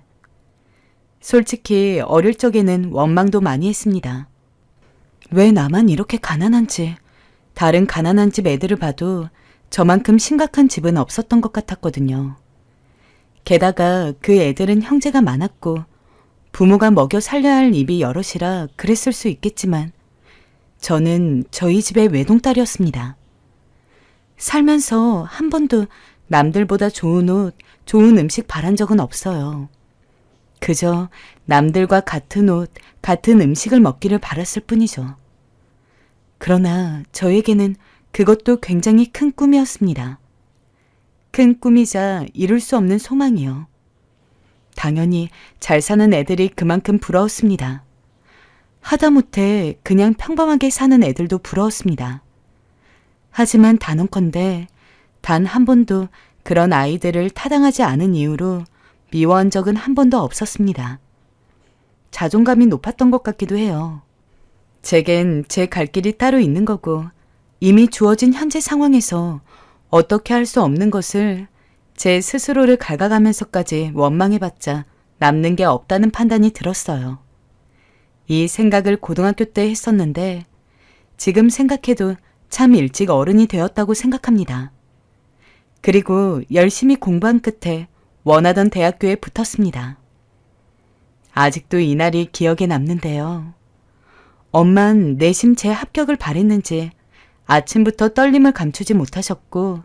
솔직히 어릴 적에는 원망도 많이 했습니다. 왜 나만 이렇게 가난한지, 다른 가난한 집 애들을 봐도 저만큼 심각한 집은 없었던 것 같았거든요. 게다가 그 애들은 형제가 많았고 부모가 먹여 살려야 할 입이 여럿이라 그랬을 수 있겠지만 저는 저희 집의 외동딸이었습니다. 살면서 한 번도 남들보다 좋은 옷, 좋은 음식 바란 적은 없어요. 그저 남들과 같은 옷, 같은 음식을 먹기를 바랐을 뿐이죠. 그러나 저에게는 그것도 굉장히 큰 꿈이었습니다. 큰 꿈이자 이룰 수 없는 소망이요. 당연히 잘 사는 애들이 그만큼 부러웠습니다. 하다못해 그냥 평범하게 사는 애들도 부러웠습니다. 하지만 단언컨대 단 한 번도 그런 아이들을 타당하지 않은 이유로 미워한 적은 한 번도 없었습니다. 자존감이 높았던 것 같기도 해요. 제겐 제 갈 길이 따로 있는 거고 이미 주어진 현재 상황에서 어떻게 할 수 없는 것을 제 스스로를 갉아가면서까지 원망해봤자 남는 게 없다는 판단이 들었어요. 이 생각을 고등학교 때 했었는데 지금 생각해도 참 일찍 어른이 되었다고 생각합니다. 그리고 열심히 공부한 끝에 원하던 대학교에 붙었습니다. 아직도 이날이 기억에 남는데요. 엄만 내심 제 합격을 바랬는지 아침부터 떨림을 감추지 못하셨고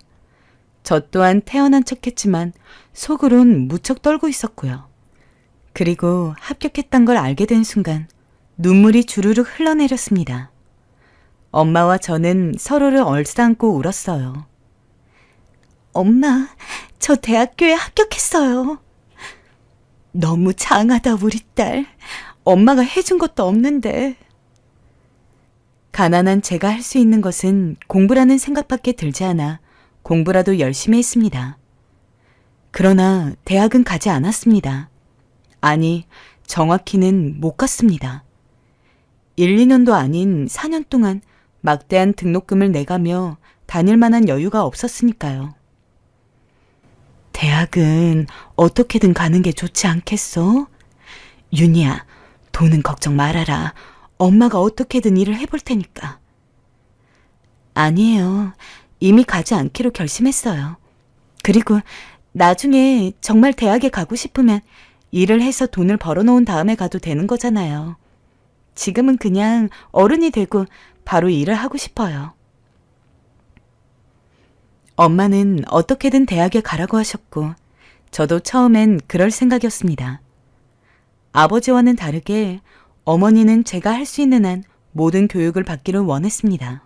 저 또한 태어난 척했지만 속으론 무척 떨고 있었고요. 그리고 합격했단 걸 알게 된 순간 눈물이 주르륵 흘러내렸습니다. 엄마와 저는 서로를 얼싸안고 울었어요. 엄마, 저 대학교에 합격했어요. 너무 장하다 우리 딸. 엄마가 해준 것도 없는데. 가난한 제가 할 수 있는 것은 공부라는 생각밖에 들지 않아 공부라도 열심히 했습니다. 그러나 대학은 가지 않았습니다. 아니, 정확히는 못 갔습니다. 1, 2년도 아닌 4년 동안 막대한 등록금을 내가며 다닐 만한 여유가 없었으니까요. 대학은 어떻게든 가는 게 좋지 않겠어? 윤희야, 돈은 걱정 말아라. 엄마가 어떻게든 일을 해볼 테니까. 아니에요. 이미 가지 않기로 결심했어요. 그리고 나중에 정말 대학에 가고 싶으면 일을 해서 돈을 벌어놓은 다음에 가도 되는 거잖아요. 지금은 그냥 어른이 되고 바로 일을 하고 싶어요. 엄마는 어떻게든 대학에 가라고 하셨고 저도 처음엔 그럴 생각이었습니다. 아버지와는 다르게 어머니는 제가 할 수 있는 한 모든 교육을 받기를 원했습니다.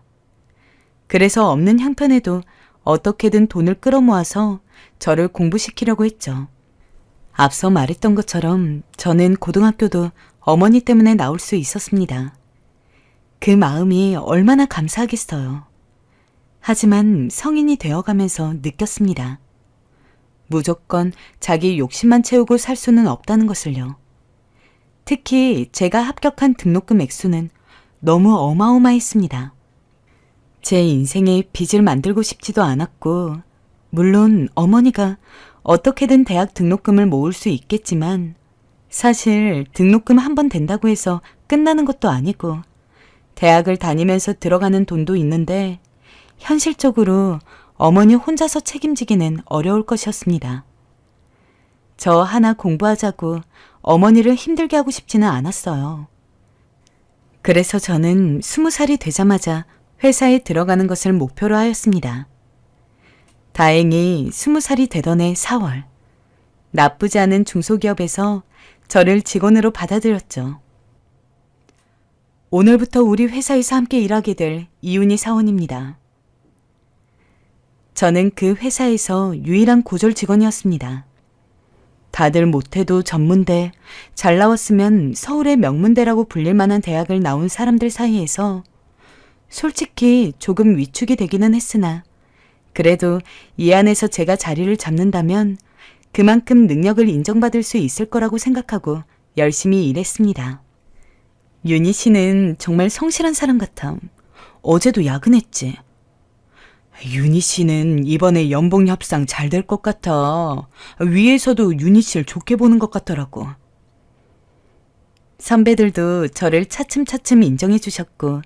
그래서 없는 형편에도 어떻게든 돈을 끌어모아서 저를 공부시키려고 했죠. 앞서 말했던 것처럼 저는 고등학교도 어머니 때문에 나올 수 있었습니다. 그 마음이 얼마나 감사하겠어요. 하지만 성인이 되어가면서 느꼈습니다. 무조건 자기 욕심만 채우고 살 수는 없다는 것을요. 특히 제가 합격한 등록금 액수는 너무 어마어마했습니다. 제 인생에 빚을 만들고 싶지도 않았고, 물론 어머니가 어떻게든 대학 등록금을 모을 수 있겠지만, 사실 등록금 한 번 된다고 해서 끝나는 것도 아니고, 대학을 다니면서 들어가는 돈도 있는데, 현실적으로 어머니 혼자서 책임지기는 어려울 것이었습니다. 저 하나 공부하자고 어머니를 힘들게 하고 싶지는 않았어요. 그래서 저는 20살이 되자마자 회사에 들어가는 것을 목표로 하였습니다. 다행히 20살이 되던 해 4월, 나쁘지 않은 중소기업에서 저를 직원으로 받아들였죠. 오늘부터 우리 회사에서 함께 일하게 될 이윤희 사원입니다. 저는 그 회사에서 유일한 고졸 직원이었습니다. 다들 못해도 전문대, 잘 나왔으면 서울의 명문대라고 불릴 만한 대학을 나온 사람들 사이에서 솔직히 조금 위축이 되기는 했으나 그래도 이 안에서 제가 자리를 잡는다면 그만큼 능력을 인정받을 수 있을 거라고 생각하고 열심히 일했습니다. 윤희 씨는 정말 성실한 사람 같아. 어제도 야근했지. 윤희 씨는 이번에 연봉 협상 잘 될 것 같아. 위에서도 윤희 씨를 좋게 보는 것 같더라고. 선배들도 저를 차츰차츰 인정해 주셨고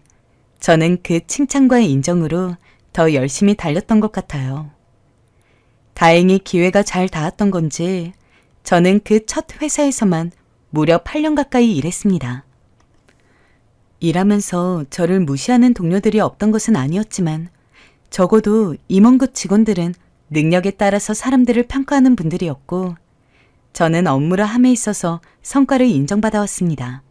저는 그 칭찬과의 인정으로 더 열심히 달렸던 것 같아요. 다행히 기회가 잘 닿았던 건지 저는 그 첫 회사에서만 무려 8년 가까이 일했습니다. 일하면서 저를 무시하는 동료들이 없던 것은 아니었지만 적어도 임원급 직원들은 능력에 따라서 사람들을 평가하는 분들이었고 저는 업무를 함에 있어서 성과를 인정받아 왔습니다.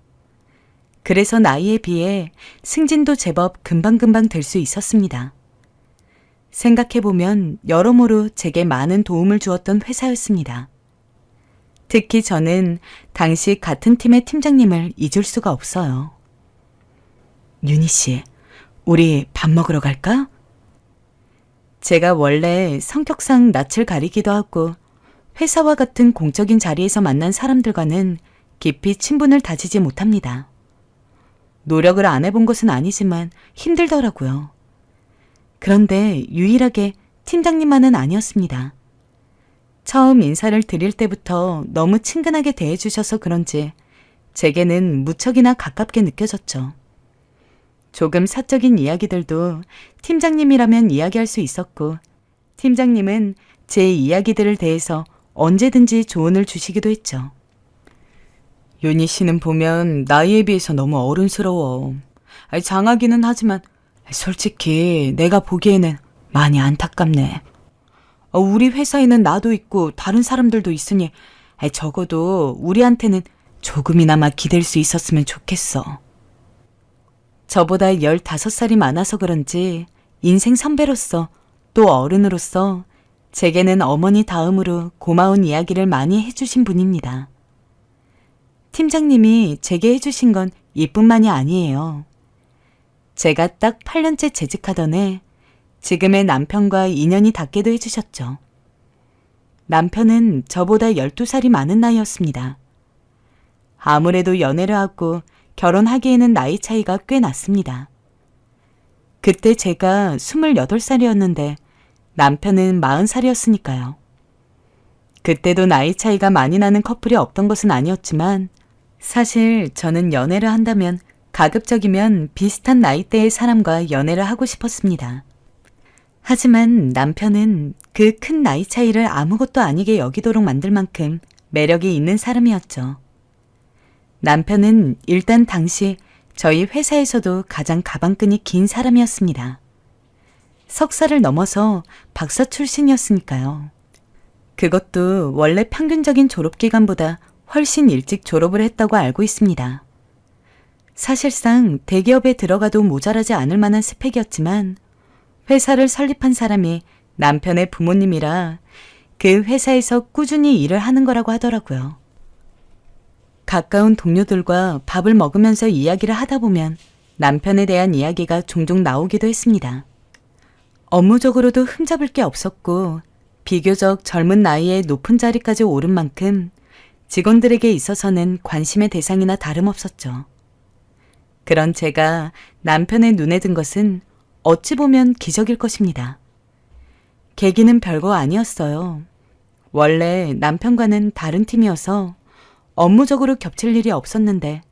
그래서 나이에 비해 승진도 제법 금방금방 될 수 있었습니다. 생각해보면 여러모로 제게 많은 도움을 주었던 회사였습니다. 특히 저는 당시 같은 팀의 팀장님을 잊을 수가 없어요. 윤희 씨, 우리 밥 먹으러 갈까? 제가 원래 성격상 낯을 가리기도 하고 회사와 같은 공적인 자리에서 만난 사람들과는 깊이 친분을 다지지 못합니다. 노력을 안 해본 것은 아니지만 힘들더라고요. 그런데 유일하게 팀장님만은 아니었습니다. 처음 인사를 드릴 때부터 너무 친근하게 대해주셔서 그런지 제게는 무척이나 가깝게 느껴졌죠. 조금 사적인 이야기들도 팀장님이라면 이야기할 수 있었고 팀장님은 제 이야기들을 대해서 언제든지 조언을 주시기도 했죠. 윤희 씨는 보면 나이에 비해서 너무 어른스러워. 장하기는 하지만 솔직히 내가 보기에는 많이 안타깝네. 우리 회사에는 나도 있고 다른 사람들도 있으니 적어도 우리한테는 조금이나마 기댈 수 있었으면 좋겠어. 저보다 15살이 많아서 그런지 인생 선배로서 또 어른으로서 제게는 어머니 다음으로 고마운 이야기를 많이 해주신 분입니다. 팀장님이 제게 해주신 건 이뿐만이 아니에요. 제가 딱 8년째 재직하던 해 지금의 남편과 인연이 닿게도 해주셨죠. 남편은 저보다 12살이 많은 나이였습니다. 아무래도 연애를 하고 결혼하기에는 나이 차이가 꽤 났습니다. 그때 제가 28살이었는데 남편은 40살이었으니까요. 그때도 나이 차이가 많이 나는 커플이 없던 것은 아니었지만 사실 저는 연애를 한다면 가급적이면 비슷한 나이대의 사람과 연애를 하고 싶었습니다. 하지만 남편은 그 큰 나이 차이를 아무것도 아니게 여기도록 만들 만큼 매력이 있는 사람이었죠. 남편은 일단 당시 저희 회사에서도 가장 가방끈이 긴 사람이었습니다. 석사를 넘어서 박사 출신이었으니까요. 그것도 원래 평균적인 졸업기간보다 훨씬 일찍 졸업을 했다고 알고 있습니다. 사실상 대기업에 들어가도 모자라지 않을 만한 스펙이었지만 회사를 설립한 사람이 남편의 부모님이라 그 회사에서 꾸준히 일을 하는 거라고 하더라고요. 가까운 동료들과 밥을 먹으면서 이야기를 하다 보면 남편에 대한 이야기가 종종 나오기도 했습니다. 업무적으로도 흠잡을 게 없었고 비교적 젊은 나이에 높은 자리까지 오른 만큼 직원들에게 있어서는 관심의 대상이나 다름없었죠. 그런 제가 남편의 눈에 든 것은 어찌 보면 기적일 것입니다. 계기는 별거 아니었어요. 원래 남편과는 다른 팀이어서 업무적으로 겹칠 일이 없었는데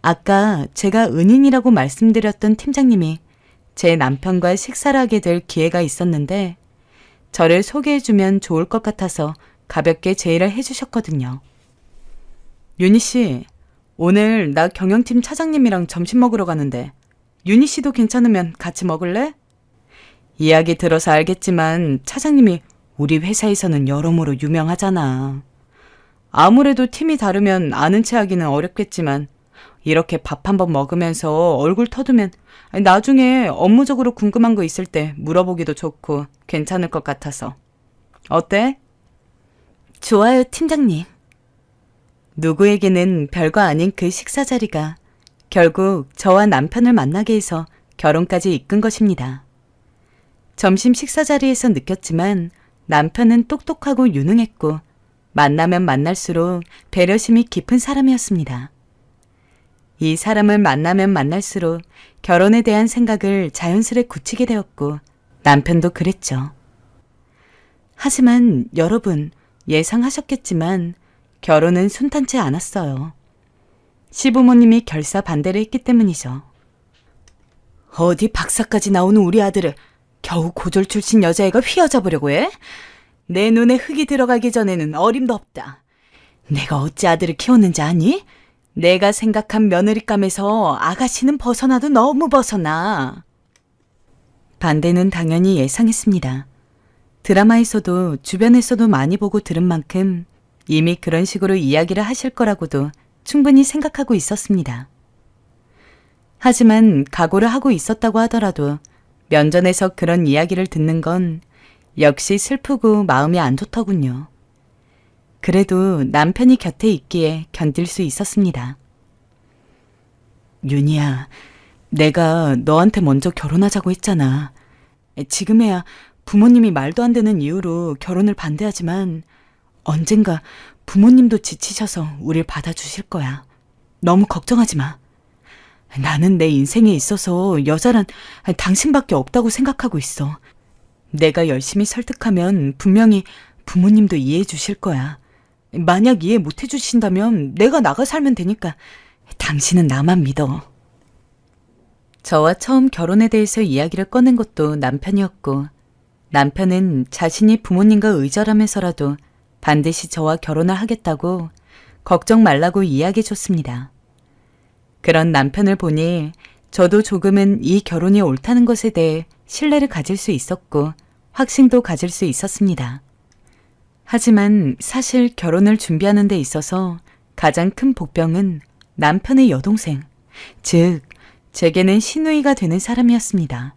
아까 제가 은인이라고 말씀드렸던 팀장님이 제 남편과 식사를 하게 될 기회가 있었는데 저를 소개해주면 좋을 것 같아서 가볍게 제의를 해주셨거든요. 윤희 씨, 오늘 나 경영팀 차장님이랑 점심 먹으러 가는데 윤희 씨도 괜찮으면 같이 먹을래? 이야기 들어서 알겠지만 차장님이 우리 회사에서는 여러모로 유명하잖아. 아무래도 팀이 다르면 아는 체 하기는 어렵겠지만 이렇게 밥 한번 먹으면서 얼굴 터두면 나중에 업무적으로 궁금한 거 있을 때 물어보기도 좋고 괜찮을 것 같아서. 어때?
좋아요, 팀장님.
누구에게는 별거 아닌 그 식사 자리가 결국 저와 남편을 만나게 해서 결혼까지 이끈 것입니다. 점심 식사 자리에서 느꼈지만 남편은 똑똑하고 유능했고 만나면 만날수록 배려심이 깊은 사람이었습니다. 이 사람을 만나면 만날수록 결혼에 대한 생각을 자연스레 굳히게 되었고 남편도 그랬죠. 하지만 여러분 예상하셨겠지만 결혼은 순탄치 않았어요. 시부모님이 결사 반대를 했기 때문이죠. 어디 박사까지 나오는 우리 아들을 겨우 고졸 출신 여자애가 휘어잡으려고 해? 내 눈에 흙이 들어가기 전에는 어림도 없다. 내가 어찌 아들을 키웠는지 아니? 내가 생각한 며느리감에서 아가씨는 벗어나도 너무 벗어나. 반대는 당연히 예상했습니다. 드라마에서도 주변에서도 많이 보고 들은 만큼 이미 그런 식으로 이야기를 하실 거라고도 충분히 생각하고 있었습니다. 하지만 각오를 하고 있었다고 하더라도 면전에서 그런 이야기를 듣는 건 역시 슬프고 마음이 안 좋더군요. 그래도 남편이 곁에 있기에 견딜 수 있었습니다. 윤희야, 내가 너한테 먼저 결혼하자고 했잖아. 지금에야 부모님이 말도 안 되는 이유로 결혼을 반대하지만 언젠가 부모님도 지치셔서 우릴 받아주실 거야. 너무 걱정하지 마. 나는 내 인생에 있어서 여자란 당신밖에 없다고 생각하고 있어. 내가 열심히 설득하면 분명히 부모님도 이해해 주실 거야. 만약 이해 못 해주신다면 내가 나가 살면 되니까 당신은 나만 믿어. 저와 처음 결혼에 대해서 이야기를 꺼낸 것도 남편이었고 남편은 자신이 부모님과 의절하면서라도 반드시 저와 결혼을 하겠다고 걱정 말라고 이야기해 줬습니다. 그런 남편을 보니 저도 조금은 이 결혼이 옳다는 것에 대해 신뢰를 가질 수 있었고 확신도 가질 수 있었습니다. 하지만 사실 결혼을 준비하는 데 있어서 가장 큰 복병은 남편의 여동생, 즉 제게는 시누이가 되는 사람이었습니다.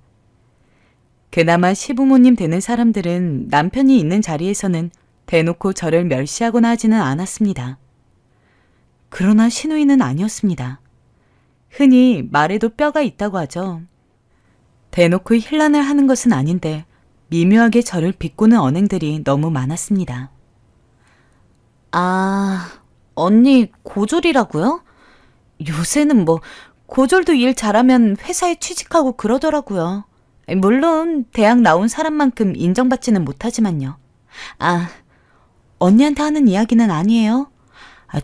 그나마 시부모님 되는 사람들은 남편이 있는 자리에서는 대놓고 저를 멸시하거나 하지는 않았습니다. 그러나 시누이는 아니었습니다. 흔히 말에도 뼈가 있다고 하죠. 대놓고 힐난을 하는 것은 아닌데 미묘하게 저를 비꼬는 언행들이 너무 많았습니다.
아, 언니 고졸이라고요? 요새는 뭐 고졸도 일 잘하면 회사에 취직하고 그러더라고요. 물론 대학 나온 사람만큼 인정받지는 못하지만요. 아, 언니한테 하는 이야기는 아니에요.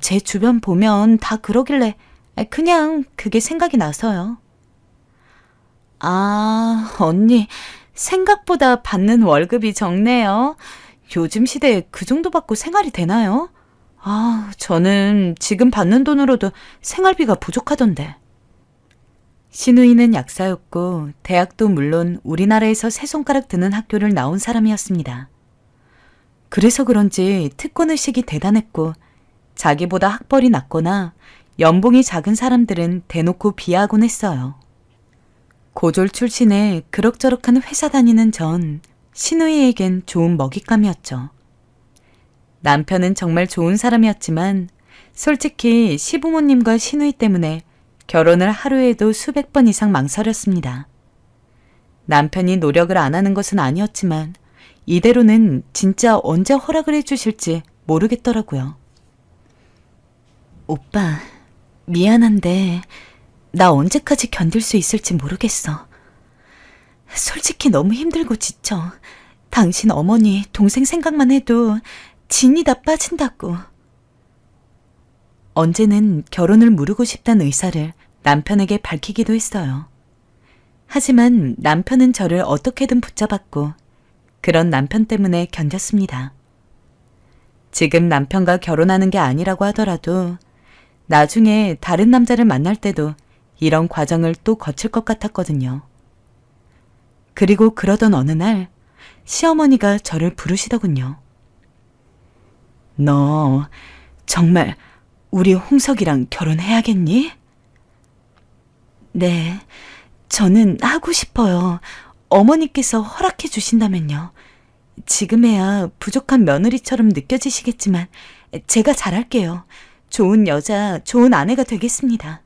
제 주변 보면 다 그러길래 그냥 그게 생각이 나서요. 아, 언니 생각보다 받는 월급이 적네요. 요즘 시대에 그 정도 받고 생활이 되나요? 아, 저는 지금 받는 돈으로도 생활비가 부족하던데.
시누이는 약사였고 대학도 물론 우리나라에서 세 손가락 드는 학교를 나온 사람이었습니다. 그래서 그런지 특권의식이 대단했고 자기보다 학벌이 낮거나 연봉이 작은 사람들은 대놓고 비하하곤 했어요. 고졸 출신에 그럭저럭한 회사 다니는 전 시누이에겐 좋은 먹잇감이었죠. 남편은 정말 좋은 사람이었지만 솔직히 시부모님과 시누이 때문에 결혼을 하루에도 수백 번 이상 망설였습니다. 남편이 노력을 안 하는 것은 아니었지만 이대로는 진짜 언제 허락을 해주실지 모르겠더라고요.
오빠, 미안한데 나 언제까지 견딜 수 있을지 모르겠어. 솔직히 너무 힘들고 지쳐. 당신 어머니, 동생 생각만 해도 진이 다 빠진다고.
언제는 결혼을 무르고 싶다는 의사를 남편에게 밝히기도 했어요. 하지만 남편은 저를 어떻게든 붙잡았고 그런 남편 때문에 견뎠습니다. 지금 남편과 결혼하는 게 아니라고 하더라도 나중에 다른 남자를 만날 때도 이런 과정을 또 거칠 것 같았거든요. 그리고 그러던 어느 날 시어머니가 저를 부르시더군요. 너 정말 우리 홍석이랑 결혼해야겠니? 네, 저는 하고 싶어요. 어머니께서 허락해 주신다면요. 지금에야 부족한 며느리처럼 느껴지시겠지만 제가 잘할게요. 좋은 여자, 좋은 아내가 되겠습니다.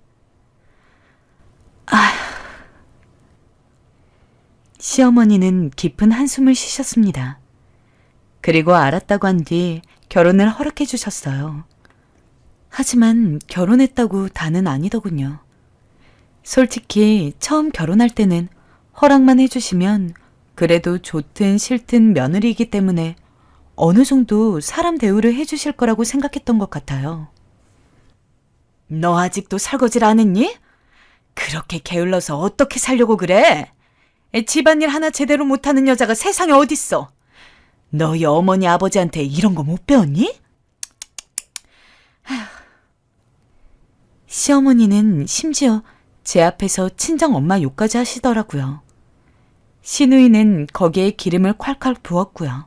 시어머니는 깊은 한숨을 쉬셨습니다. 그리고 알았다고 한 뒤 결혼을 허락해 주셨어요. 하지만 결혼했다고 다는 아니더군요. 솔직히 처음 결혼할 때는 허락만 해주시면 그래도 좋든 싫든 며느리이기 때문에 어느 정도 사람 대우를 해주실 거라고 생각했던 것 같아요. 너 아직도 설거지를 안 했니? 그렇게 게을러서 어떻게 살려고 그래? 집안일 하나 제대로 못하는 여자가 세상에 어딨어? 너희 어머니 아버지한테 이런 거 못 배웠니? 시어머니는 심지어 제 앞에서 친정 엄마 욕까지 하시더라고요. 시누이는 거기에 기름을 콸콸 부었고요.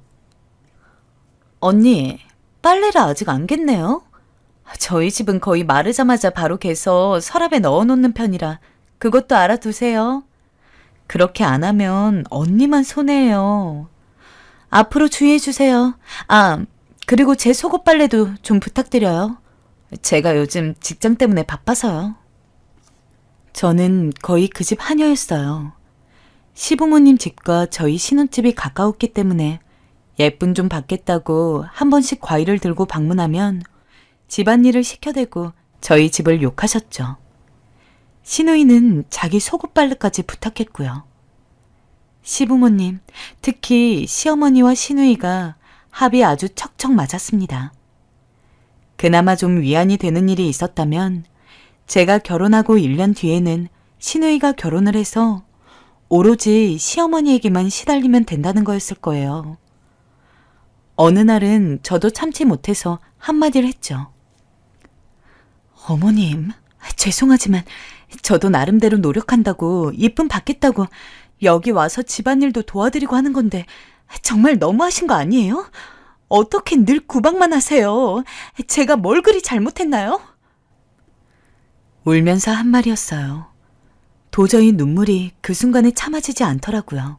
언니, 빨래를 아직 안 겠네요? 저희 집은 거의 마르자마자 바로 개서 서랍에 넣어놓는 편이라 그것도 알아두세요. 그렇게 안 하면 언니만 손해예요. 앞으로 주의해주세요. 아, 그리고 제 속옷 빨래도 좀 부탁드려요. 제가 요즘 직장 때문에 바빠서요. 저는 거의 그 집 하녀였어요. 시부모님 집과 저희 신혼집이 가까웠기 때문에 예쁨 좀 받겠다고 한 번씩 과일을 들고 방문하면 집안일을 시켜대고 저희 집을 욕하셨죠. 시누이는 자기 속옷 빨래까지 부탁했고요. 시부모님, 특히 시어머니와 시누이가 합이 아주 척척 맞았습니다. 그나마 좀 위안이 되는 일이 있었다면 제가 결혼하고 1년 뒤에는 시누이가 결혼을 해서 오로지 시어머니에게만 시달리면 된다는 거였을 거예요. 어느 날은 저도 참지 못해서 한마디를 했죠. 어머님, 죄송하지만 저도 나름대로 노력한다고 이쁨 받겠다고 여기 와서 집안일도 도와드리고 하는 건데 정말 너무하신 거 아니에요? 어떻게 늘 구박만 하세요? 제가 뭘 그리 잘못했나요? 울면서 한 말이었어요. 도저히 눈물이 그 순간에 참아지지 않더라고요.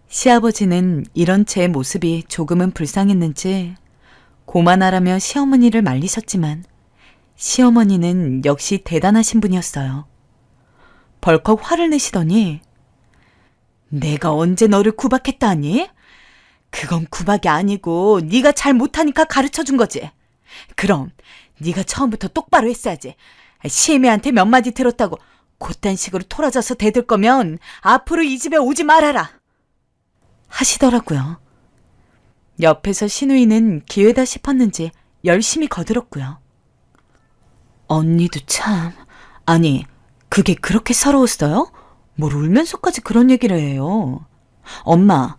시아버지는 이런 제 모습이 조금은 불쌍했는지 고만하라며 시어머니를 말리셨지만 시어머니는 역시 대단하신 분이었어요. 벌컥 화를 내시더니 내가 언제 너를 구박했다 하니? 그건 구박이 아니고 네가 잘 못하니까 가르쳐준 거지. 그럼 네가 처음부터 똑바로 했어야지. 시애미한테 몇 마디 들었다고 그딴 식으로 토라져서 대들 거면 앞으로 이 집에 오지 말아라. 하시더라고요. 옆에서 시누이는 기회다 싶었는지 열심히 거들었고요. 언니도 참... 아니, 그게 그렇게 서러웠어요? 뭘 울면서까지 그런 얘기를 해요. 엄마,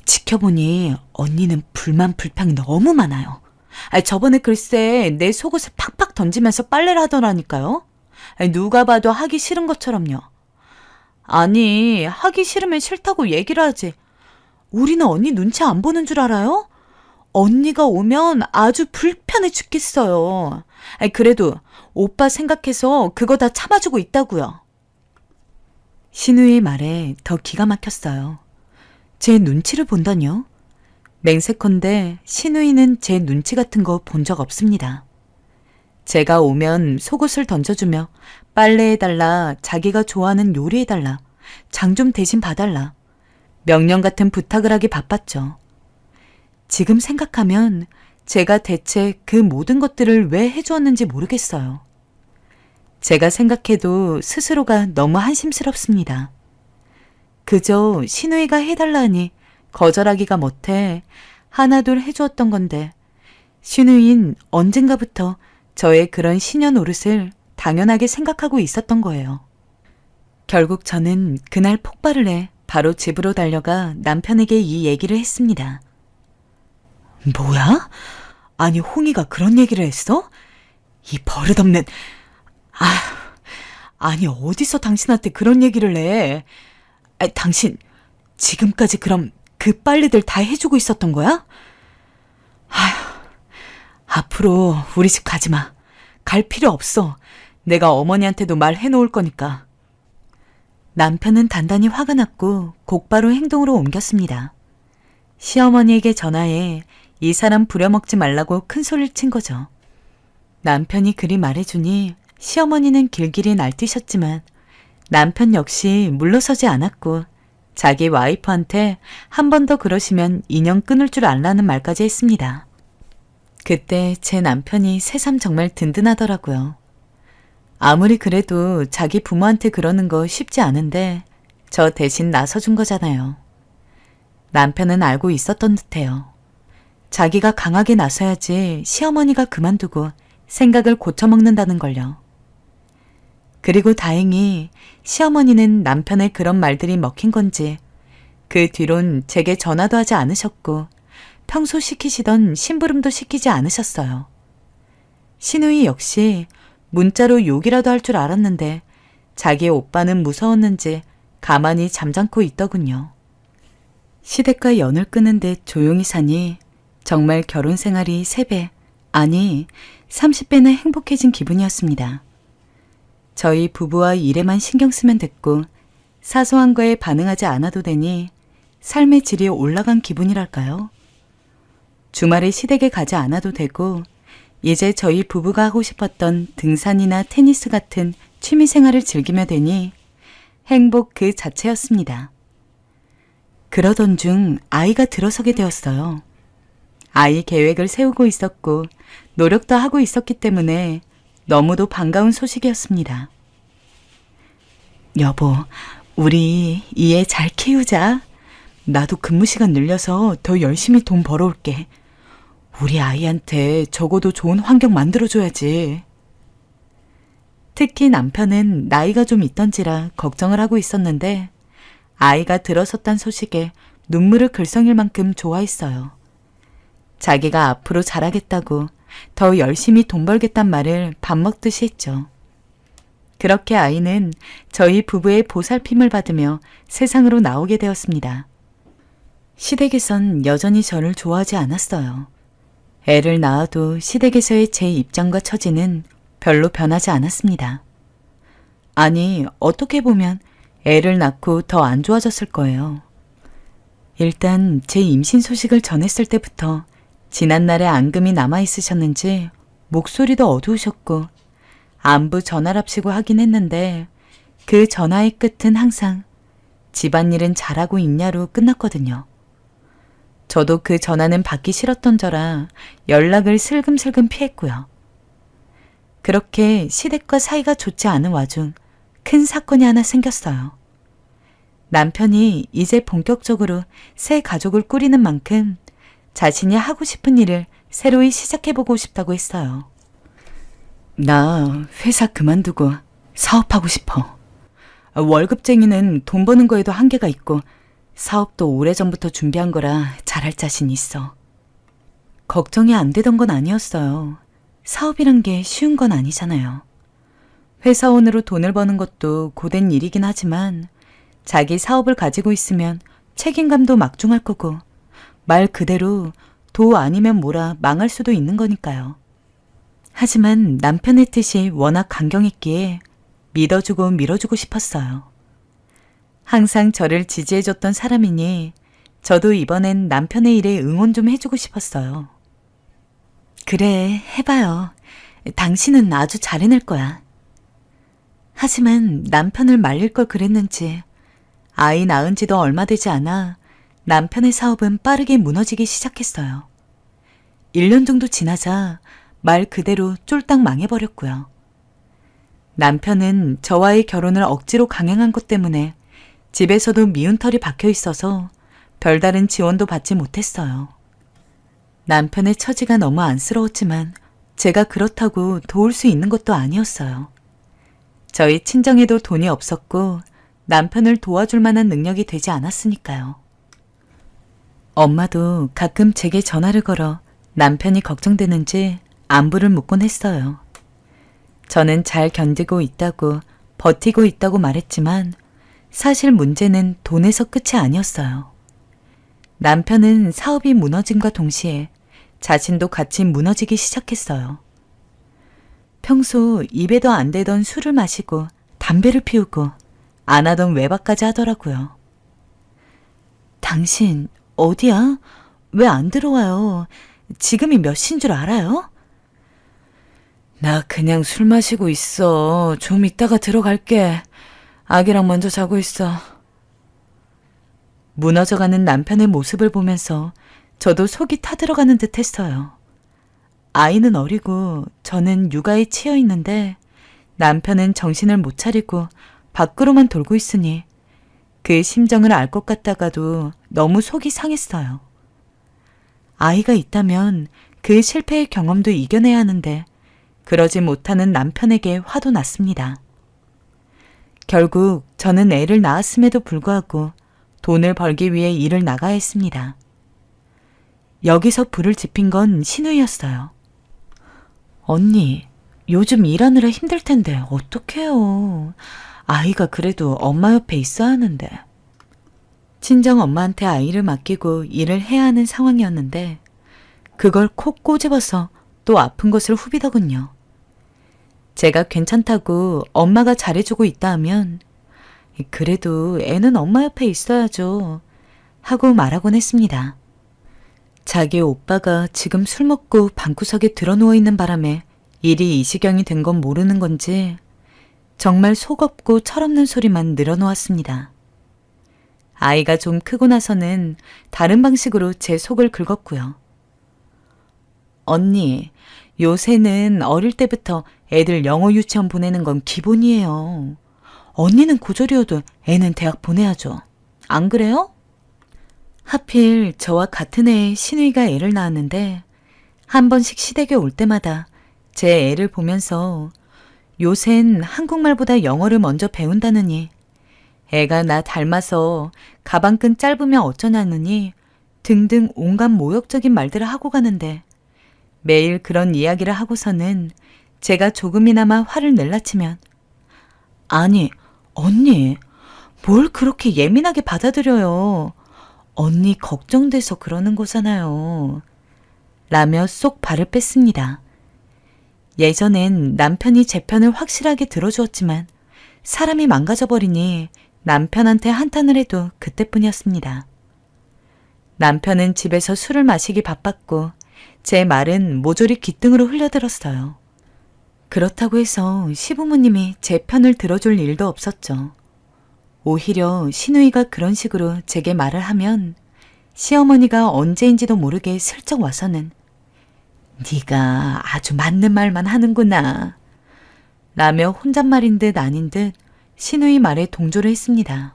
지켜보니 언니는 불만 불평이 너무 많아요. 저번에 글쎄 내 속옷을 팍팍 던지면서 빨래를 하더라니까요. 누가 봐도 하기 싫은 것처럼요. 아니, 하기 싫으면 싫다고 얘기를 하지. 우리는 언니 눈치 안 보는 줄 알아요? 언니가 오면 아주 불편해 죽겠어요. 그래도 오빠 생각해서 그거 다 참아주고 있다고요. 신우의 말에 더 기가 막혔어요. 제 눈치를 본다뇨? 맹세컨대 신우이는 제 눈치 같은 거 본 적 없습니다. 제가 오면 속옷을 던져주며 빨래해달라, 자기가 좋아하는 요리해달라, 장 좀 대신 봐달라, 명령 같은 부탁을 하기 바빴죠. 지금 생각하면 제가 대체 그 모든 것들을 왜 해주었는지 모르겠어요. 제가 생각해도 스스로가 너무 한심스럽습니다. 그저 신우이가 해달라 하니 거절하기가 못해 하나둘 해주었던 건데 신우이는 언젠가부터 저의 그런 시녀 노릇을 당연하게 생각하고 있었던 거예요. 결국 저는 그날 폭발을 해 바로 집으로 달려가 남편에게 이 얘기를 했습니다. 뭐야? 아니 홍이가 그런 얘기를 했어? 이 버릇없는... 아니 어디서 당신한테 그런 얘기를 해? 당신 지금까지 그럼 그 빨래들 다 해주고 있었던 거야? 아휴, 앞으로 우리 집 가지 마. 갈 필요 없어. 내가 어머니한테도 말해놓을 거니까. 남편은 단단히 화가 났고 곧바로 행동으로 옮겼습니다. 시어머니에게 전화해 이 사람 부려먹지 말라고 큰 소리를 친 거죠. 남편이 그리 말해주니 시어머니는 길길이 날뛰셨지만 남편 역시 물러서지 않았고 자기 와이프한테 한 번 더 그러시면 인연 끊을 줄 알라는 말까지 했습니다. 그때 제 남편이 새삼 정말 든든하더라고요. 아무리 그래도 자기 부모한테 그러는 거 쉽지 않은데 저 대신 나서준 거잖아요. 남편은 알고 있었던 듯해요. 자기가 강하게 나서야지 시어머니가 그만두고 생각을 고쳐먹는다는 걸요. 그리고 다행히 시어머니는 남편의 그런 말들이 먹힌 건지 그 뒤론 제게 전화도 하지 않으셨고 평소 시키시던 심부름도 시키지 않으셨어요. 시누이 역시 문자로 욕이라도 할 줄 알았는데 자기 오빠는 무서웠는지 가만히 잠잠고 있더군요. 시댁과 연을 끊은 듯 조용히 사니 정말 결혼 생활이 3배, 아니 30배는 행복해진 기분이었습니다. 저희 부부와 일에만 신경 쓰면 됐고 사소한 거에 반응하지 않아도 되니 삶의 질이 올라간 기분이랄까요? 주말에 시댁에 가지 않아도 되고 이제 저희 부부가 하고 싶었던 등산이나 테니스 같은 취미 생활을 즐기며 되니 행복 그 자체였습니다. 그러던 중 아이가 들어서게 되었어요. 아이 계획을 세우고 있었고 노력도 하고 있었기 때문에 너무도 반가운 소식이었습니다. 여보, 우리 이 애 잘 키우자. 나도 근무 시간 늘려서 더 열심히 돈 벌어올게. 우리 아이한테 적어도 좋은 환경 만들어줘야지. 특히 남편은 나이가 좀 있던지라 걱정을 하고 있었는데 아이가 들어섰단 소식에 눈물을 글썽일 만큼 좋아했어요. 자기가 앞으로 잘하겠다고 더 열심히 돈 벌겠단 말을 밥 먹듯이 했죠. 그렇게 아이는 저희 부부의 보살핌을 받으며 세상으로 나오게 되었습니다. 시댁에선 여전히 저를 좋아하지 않았어요. 애를 낳아도 시댁에서의 제 입장과 처지는 별로 변하지 않았습니다. 아니, 어떻게 보면 애를 낳고 더 안 좋아졌을 거예요. 일단 제 임신 소식을 전했을 때부터 지난날의 앙금이 남아있으셨는지 목소리도 어두우셨고 안부 전화랍시고 하긴 했는데 그 전화의 끝은 항상 집안일은 잘하고 있냐로 끝났거든요. 저도 그 전화는 받기 싫었던 저라 연락을 슬금슬금 피했고요. 그렇게 시댁과 사이가 좋지 않은 와중 큰 사건이 하나 생겼어요. 남편이 이제 본격적으로 새 가족을 꾸리는 만큼 자신이 하고 싶은 일을 새로이 시작해보고 싶다고 했어요. 나 회사 그만두고 사업하고 싶어. 월급쟁이는 돈 버는 거에도 한계가 있고 사업도 오래전부터 준비한 거라 잘할 자신 있어. 걱정이 안 되던 건 아니었어요. 사업이란 게 쉬운 건 아니잖아요. 회사원으로 돈을 버는 것도 고된 일이긴 하지만 자기 사업을 가지고 있으면 책임감도 막중할 거고 말 그대로 도 아니면 뭐라 망할 수도 있는 거니까요. 하지만 남편의 뜻이 워낙 강경했기에 믿어주고 밀어주고 싶었어요. 항상 저를 지지해줬던 사람이니 저도 이번엔 남편의 일에 응원 좀 해주고 싶었어요. 그래, 해봐요. 당신은 아주 잘 해낼 거야. 하지만 남편을 말릴 걸 그랬는지 아이 낳은 지도 얼마 되지 않아 남편의 사업은 빠르게 무너지기 시작했어요. 1년 정도 지나자 말 그대로 쫄딱 망해버렸고요. 남편은 저와의 결혼을 억지로 강행한 것 때문에 집에서도 미운 털이 박혀 있어서 별다른 지원도 받지 못했어요. 남편의 처지가 너무 안쓰러웠지만 제가 그렇다고 도울 수 있는 것도 아니었어요. 저희 친정에도 돈이 없었고 남편을 도와줄 만한 능력이 되지 않았으니까요. 엄마도 가끔 제게 전화를 걸어 남편이 걱정되는지 안부를 묻곤 했어요. 저는 잘 견디고 있다고 버티고 있다고 말했지만 사실 문제는 돈에서 끝이 아니었어요. 남편은 사업이 무너짐과 동시에 자신도 같이 무너지기 시작했어요. 평소 입에도 안 대던 술을 마시고 담배를 피우고 안 하던 외박까지 하더라고요. 당신 어디야? 왜 안 들어와요? 지금이 몇 시인 줄 알아요? 나 그냥 술 마시고 있어. 좀 이따가 들어갈게. 아기랑 먼저 자고 있어. 무너져가는 남편의 모습을 보면서 저도 속이 타들어가는 듯 했어요. 아이는 어리고 저는 육아에 치여 있는데 남편은 정신을 못 차리고 밖으로만 돌고 있으니 그 심정을 알 것 같다가도 너무 속이 상했어요. 아이가 있다면 그 실패의 경험도 이겨내야 하는데 그러지 못하는 남편에게 화도 났습니다. 결국 저는 애를 낳았음에도 불구하고 돈을 벌기 위해 일을 나가야 했습니다. 여기서 불을 지핀 건 신우이였어요. 언니, 요즘 일하느라 힘들 텐데 어떡해요. 아이가 그래도 엄마 옆에 있어야 하는데. 친정 엄마한테 아이를 맡기고 일을 해야 하는 상황이었는데 그걸 콕 꼬집어서 또 아픈 것을 후비더군요. 제가 괜찮다고 엄마가 잘해주고 있다 하면 그래도 애는 엄마 옆에 있어야죠 하고 말하곤 했습니다. 자기 오빠가 지금 술 먹고 방구석에 드러누워 있는 바람에 일이 이 지경이 된 건 모르는 건지 정말 속없고 철없는 소리만 늘어놓았습니다. 아이가 좀 크고 나서는 다른 방식으로 제 속을 긁었고요. 언니, 요새는 어릴 때부터 애들 영어 유치원 보내는 건 기본이에요. 언니는 고졸이어도 애는 대학 보내야죠. 안 그래요? 하필 저와 같은 해에 신우이가 애를 낳았는데 한 번씩 시댁에 올 때마다 제 애를 보면서 요샌 한국말보다 영어를 먼저 배운다느니 애가 나 닮아서 가방끈 짧으면 어쩌냐느니 등등 온갖 모욕적인 말들을 하고 가는데 매일 그런 이야기를 하고서는 제가 조금이나마 화를 낼라치면 아니, 언니, 뭘 그렇게 예민하게 받아들여요. 언니 걱정돼서 그러는 거잖아요. 라며 쏙 발을 뺐습니다. 예전엔 남편이 제 편을 확실하게 들어주었지만 사람이 망가져버리니 남편한테 한탄을 해도 그때뿐이었습니다. 남편은 집에서 술을 마시기 바빴고 제 말은 모조리 귓등으로 흘려들었어요. 그렇다고 해서 시부모님이 제 편을 들어줄 일도 없었죠. 오히려 시누이가 그런 식으로 제게 말을 하면 시어머니가 언제인지도 모르게 슬쩍 와서는 네가 아주 맞는 말만 하는구나 라며 혼잣말인 듯 아닌 듯 시누이 말에 동조를 했습니다.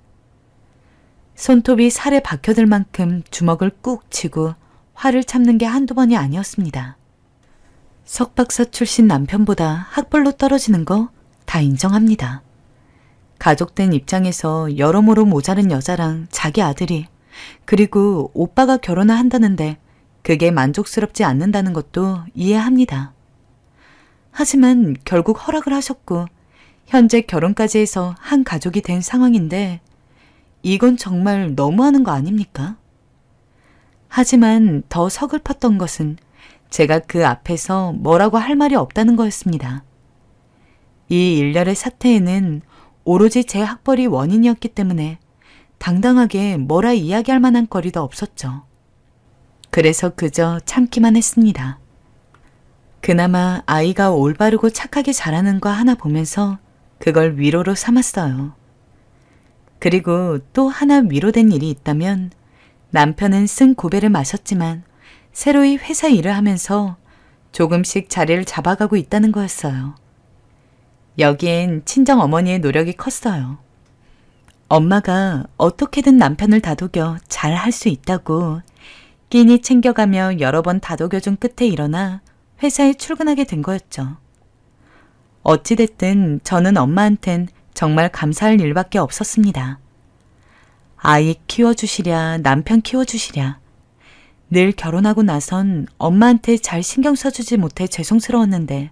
손톱이 살에 박혀들 만큼 주먹을 꾹 쥐고 화를 참는 게 한두 번이 아니었습니다. 석박사 출신 남편보다 학벌로 떨어지는 거 다 인정합니다. 가족된 입장에서 여러모로 모자른 여자랑 자기 아들이 그리고 오빠가 결혼을 한다는데 그게 만족스럽지 않는다는 것도 이해합니다. 하지만 결국 허락을 하셨고 현재 결혼까지 해서 한 가족이 된 상황인데 이건 정말 너무하는 거 아닙니까? 하지만 더 서글펐던 것은 제가 그 앞에서 뭐라고 할 말이 없다는 거였습니다. 이 일련의 사태에는 오로지 제 학벌이 원인이었기 때문에 당당하게 뭐라 이야기할 만한 거리도 없었죠. 그래서 그저 참기만 했습니다. 그나마 아이가 올바르고 착하게 자라는 거 하나 보면서 그걸 위로로 삼았어요. 그리고 또 하나 위로된 일이 있다면 남편은 쓴 고배를 마셨지만 새로이 회사 일을 하면서 조금씩 자리를 잡아가고 있다는 거였어요. 여기엔 친정 어머니의 노력이 컸어요. 엄마가 어떻게든 남편을 다독여 잘 할 수 있다고 끼니 챙겨가며 여러 번 다독여준 끝에 일어나 회사에 출근하게 된 거였죠. 어찌됐든 저는 엄마한텐 정말 감사할 일밖에 없었습니다. 아이 키워주시랴 남편 키워주시랴 늘 결혼하고 나선 엄마한테 잘 신경 써주지 못해 죄송스러웠는데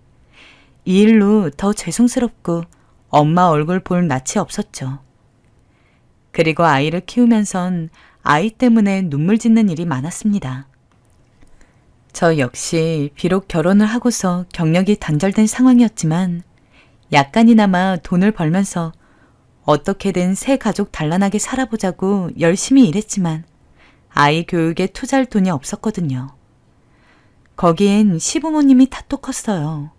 이 일로 더 죄송스럽고 엄마 얼굴 볼 낯이 없었죠. 그리고 아이를 키우면선 아이 때문에 눈물 짓는 일이 많았습니다. 저 역시 비록 결혼을 하고서 경력이 단절된 상황이었지만 약간이나마 돈을 벌면서 어떻게든 새 가족 단란하게 살아보자고 열심히 일했지만 아이 교육에 투자할 돈이 없었거든요. 거기엔 시부모님이 탓도 컸어요.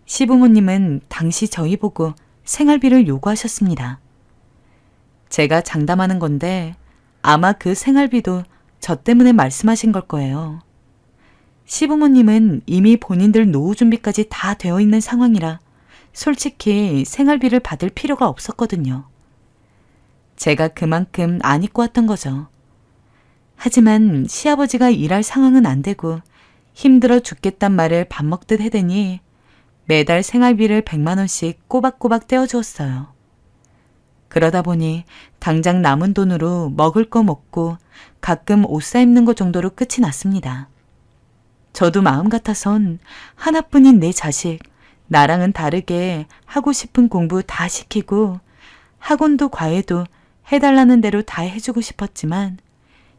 시부모님은 당시 저희 보고 생활비를 요구하셨습니다. 제가 장담하는 건데 아마 그 생활비도 저 때문에 말씀하신 걸 거예요. 시부모님은 이미 본인들 노후 준비까지 다 되어 있는 상황이라 솔직히 생활비를 받을 필요가 없었거든요. 제가 그만큼 안 입고 왔던 거죠. 하지만 시아버지가 일할 상황은 안 되고 힘들어 죽겠단 말을 밥 먹듯 해대니 매달 생활비를 100만 원씩 꼬박꼬박 떼어주었어요. 그러다 보니 당장 남은 돈으로 먹을 거 먹고 가끔 옷 사입는 거 정도로 끝이 났습니다. 저도 마음 같아선 하나뿐인 내 자식, 나랑은 다르게 하고 싶은 공부 다 시키고 학원도 과외도 해달라는 대로 다 해주고 싶었지만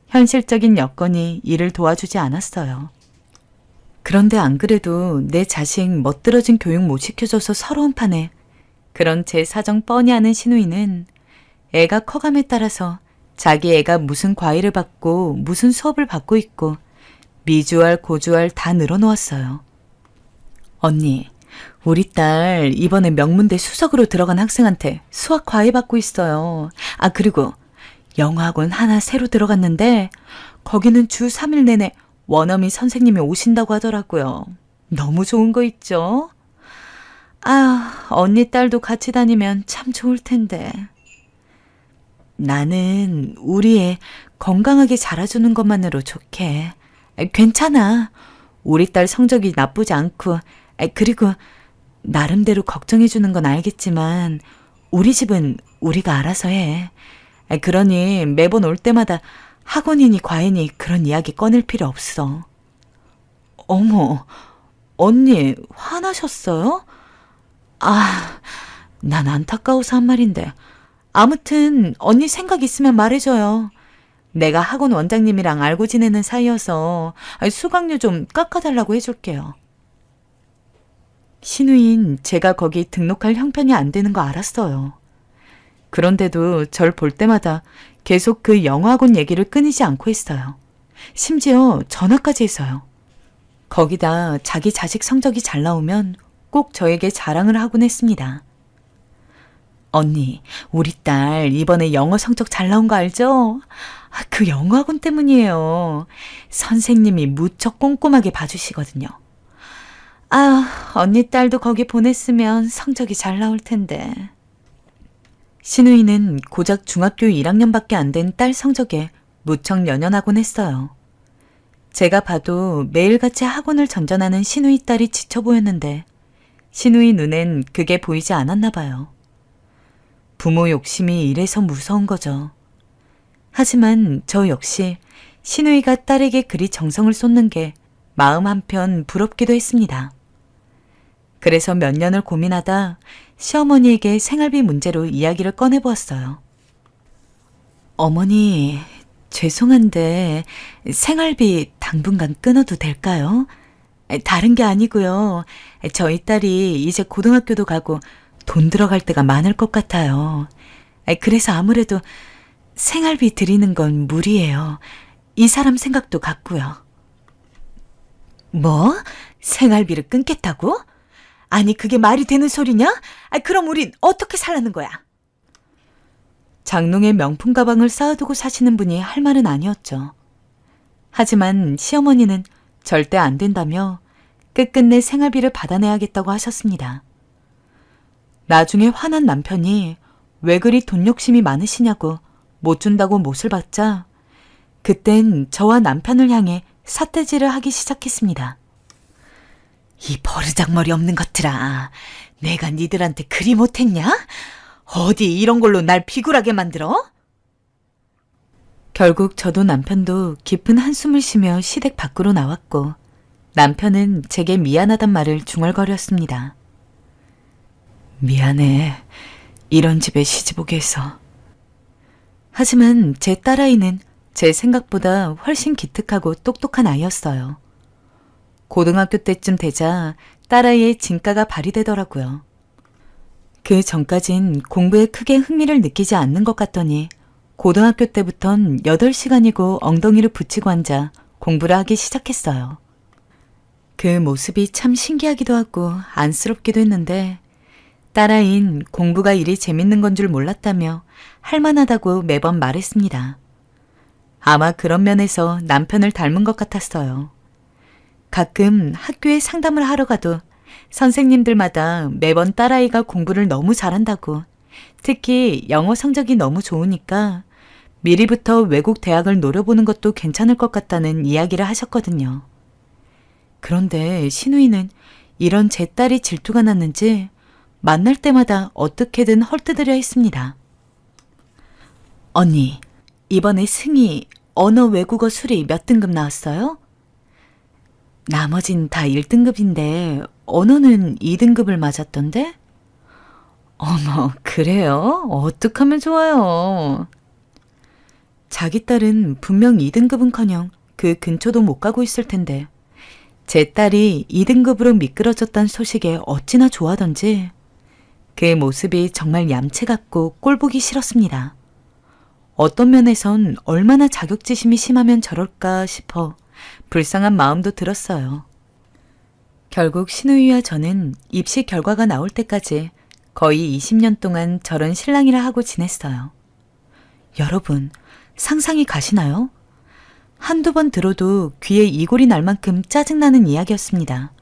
현실적인 여건이 이를 도와주지 않았어요. 그런데 안 그래도 내 자식 멋들어진 교육 못 시켜줘서 서러운 판에 그런 제 사정 뻔히 아는 시누이는 애가 커감에 따라서 자기 애가 무슨 과외를 받고 무슨 수업을 받고 있고 미주알 고주알 다 늘어놓았어요. 언니, 우리 딸 이번에 명문대 수석으로 들어간 학생한테 수학 과외 받고 있어요. 아, 그리고 영어학원 하나 새로 들어갔는데 거기는 주 3일 내내 원어민 선생님이 오신다고 하더라고요. 너무 좋은 거 있죠? 아, 언니 딸도 같이 다니면 참 좋을 텐데. 나는 우리 애 건강하게 자라주는 것만으로 좋게. 괜찮아. 우리 딸 성적이 나쁘지 않고, 그리고 나름대로 걱정해주는 건 알겠지만 우리 집은 우리가 알아서 해. 그러니 매번 올 때마다 학원이니 과외니 그런 이야기 꺼낼 필요 없어. 어머, 언니 화나셨어요? 아, 난 안타까워서 한 말인데. 아무튼 언니 생각 있으면 말해줘요. 내가 학원 원장님이랑 알고 지내는 사이여서 수강료 좀 깎아달라고 해줄게요. 시누인 제가 거기 등록할 형편이 안 되는 거 알았어요. 그런데도 절 볼 때마다 계속 그 영어학원 얘기를 끊이지 않고 했어요. 심지어 전화까지 했어요. 거기다 자기 자식 성적이 잘 나오면 꼭 저에게 자랑을 하곤 했습니다. 언니, 우리 딸 이번에 영어 성적 잘 나온 거 알죠? 그 영어학원 때문이에요. 선생님이 무척 꼼꼼하게 봐주시거든요. 아, 언니 딸도 거기 보냈으면 성적이 잘 나올 텐데. 시누이는 고작 중학교 1학년밖에 안 된 딸 성적에 무척 연연하곤 했어요. 제가 봐도 매일같이 학원을 전전하는 시누이 딸이 지쳐 보였는데 시누이 눈엔 그게 보이지 않았나 봐요. 부모 욕심이 이래서 무서운 거죠. 하지만 저 역시 시누이가 딸에게 그리 정성을 쏟는 게 마음 한편 부럽기도 했습니다. 그래서 몇 년을 고민하다 시어머니에게 생활비 문제로 이야기를 꺼내보았어요. 어머니, 죄송한데 생활비 당분간 끊어도 될까요? 다른 게 아니고요. 저희 딸이 이제 고등학교도 가고 돈 들어갈 때가 많을 것 같아요. 그래서 아무래도 생활비 드리는 건 무리예요. 이 사람 생각도 같고요. 뭐? 생활비를 끊겠다고? 아니, 그게 말이 되는 소리냐? 그럼 우린 어떻게 살라는 거야? 장롱에 명품 가방을 쌓아두고 사시는 분이 할 말은 아니었죠. 하지만 시어머니는 절대 안 된다며 끝끝내 생활비를 받아내야겠다고 하셨습니다. 나중에 화난 남편이 왜 그리 돈 욕심이 많으시냐고 못 준다고 못을 받자 그땐 저와 남편을 향해 삿대질을 하기 시작했습니다. 이 버르장머리 없는 것들아, 내가 니들한테 그리 못했냐? 어디 이런 걸로 날 비굴하게 만들어? 결국 저도 남편도 깊은 한숨을 쉬며 시댁 밖으로 나왔고 남편은 제게 미안하단 말을 중얼거렸습니다. 미안해. 이런 집에 시집 오게 해서. 하지만 제 딸아이는 제 생각보다 훨씬 기특하고 똑똑한 아이였어요. 고등학교 때쯤 되자 딸아이의 진가가 발휘되더라고요. 그 전까진 공부에 크게 흥미를 느끼지 않는 것 같더니 고등학교 때부턴 8시간이고 엉덩이를 붙이고 앉아 공부를 하기 시작했어요. 그 모습이 참 신기하기도 하고 안쓰럽기도 했는데 딸아이는 공부가 이리 재밌는 건 줄 몰랐다며 할만하다고 매번 말했습니다. 아마 그런 면에서 남편을 닮은 것 같았어요. 가끔 학교에 상담을 하러 가도 선생님들마다 매번 딸아이가 공부를 너무 잘한다고, 특히 영어 성적이 너무 좋으니까 미리부터 외국 대학을 노려보는 것도 괜찮을 것 같다는 이야기를 하셨거든요. 그런데 신우이는 이런 제 딸이 질투가 났는지 만날 때마다 어떻게든 헐뜯으려 했습니다. 언니, 이번에 승희 언어 외국어 수리 몇 등급 나왔어요? 나머진 다 1등급인데 언어는 2등급을 맞았던데? 어머, 그래요? 어떡하면 좋아요. 자기 딸은 분명 2등급은커녕 그 근처도 못 가고 있을 텐데 제 딸이 2등급으로 미끄러졌다는 소식에 어찌나 좋아하던지 그 모습이 정말 얌체 같고 꼴보기 싫었습니다. 어떤 면에선 얼마나 자격지심이 심하면 저럴까 싶어 불쌍한 마음도 들었어요. 결국 신우이와 저는 입시 결과가 나올 때까지 거의 20년 동안 저런 신랑이라 하고 지냈어요. 여러분, 상상이 가시나요? 한두 번 들어도 귀에 이골이 날 만큼 짜증나는 이야기였습니다.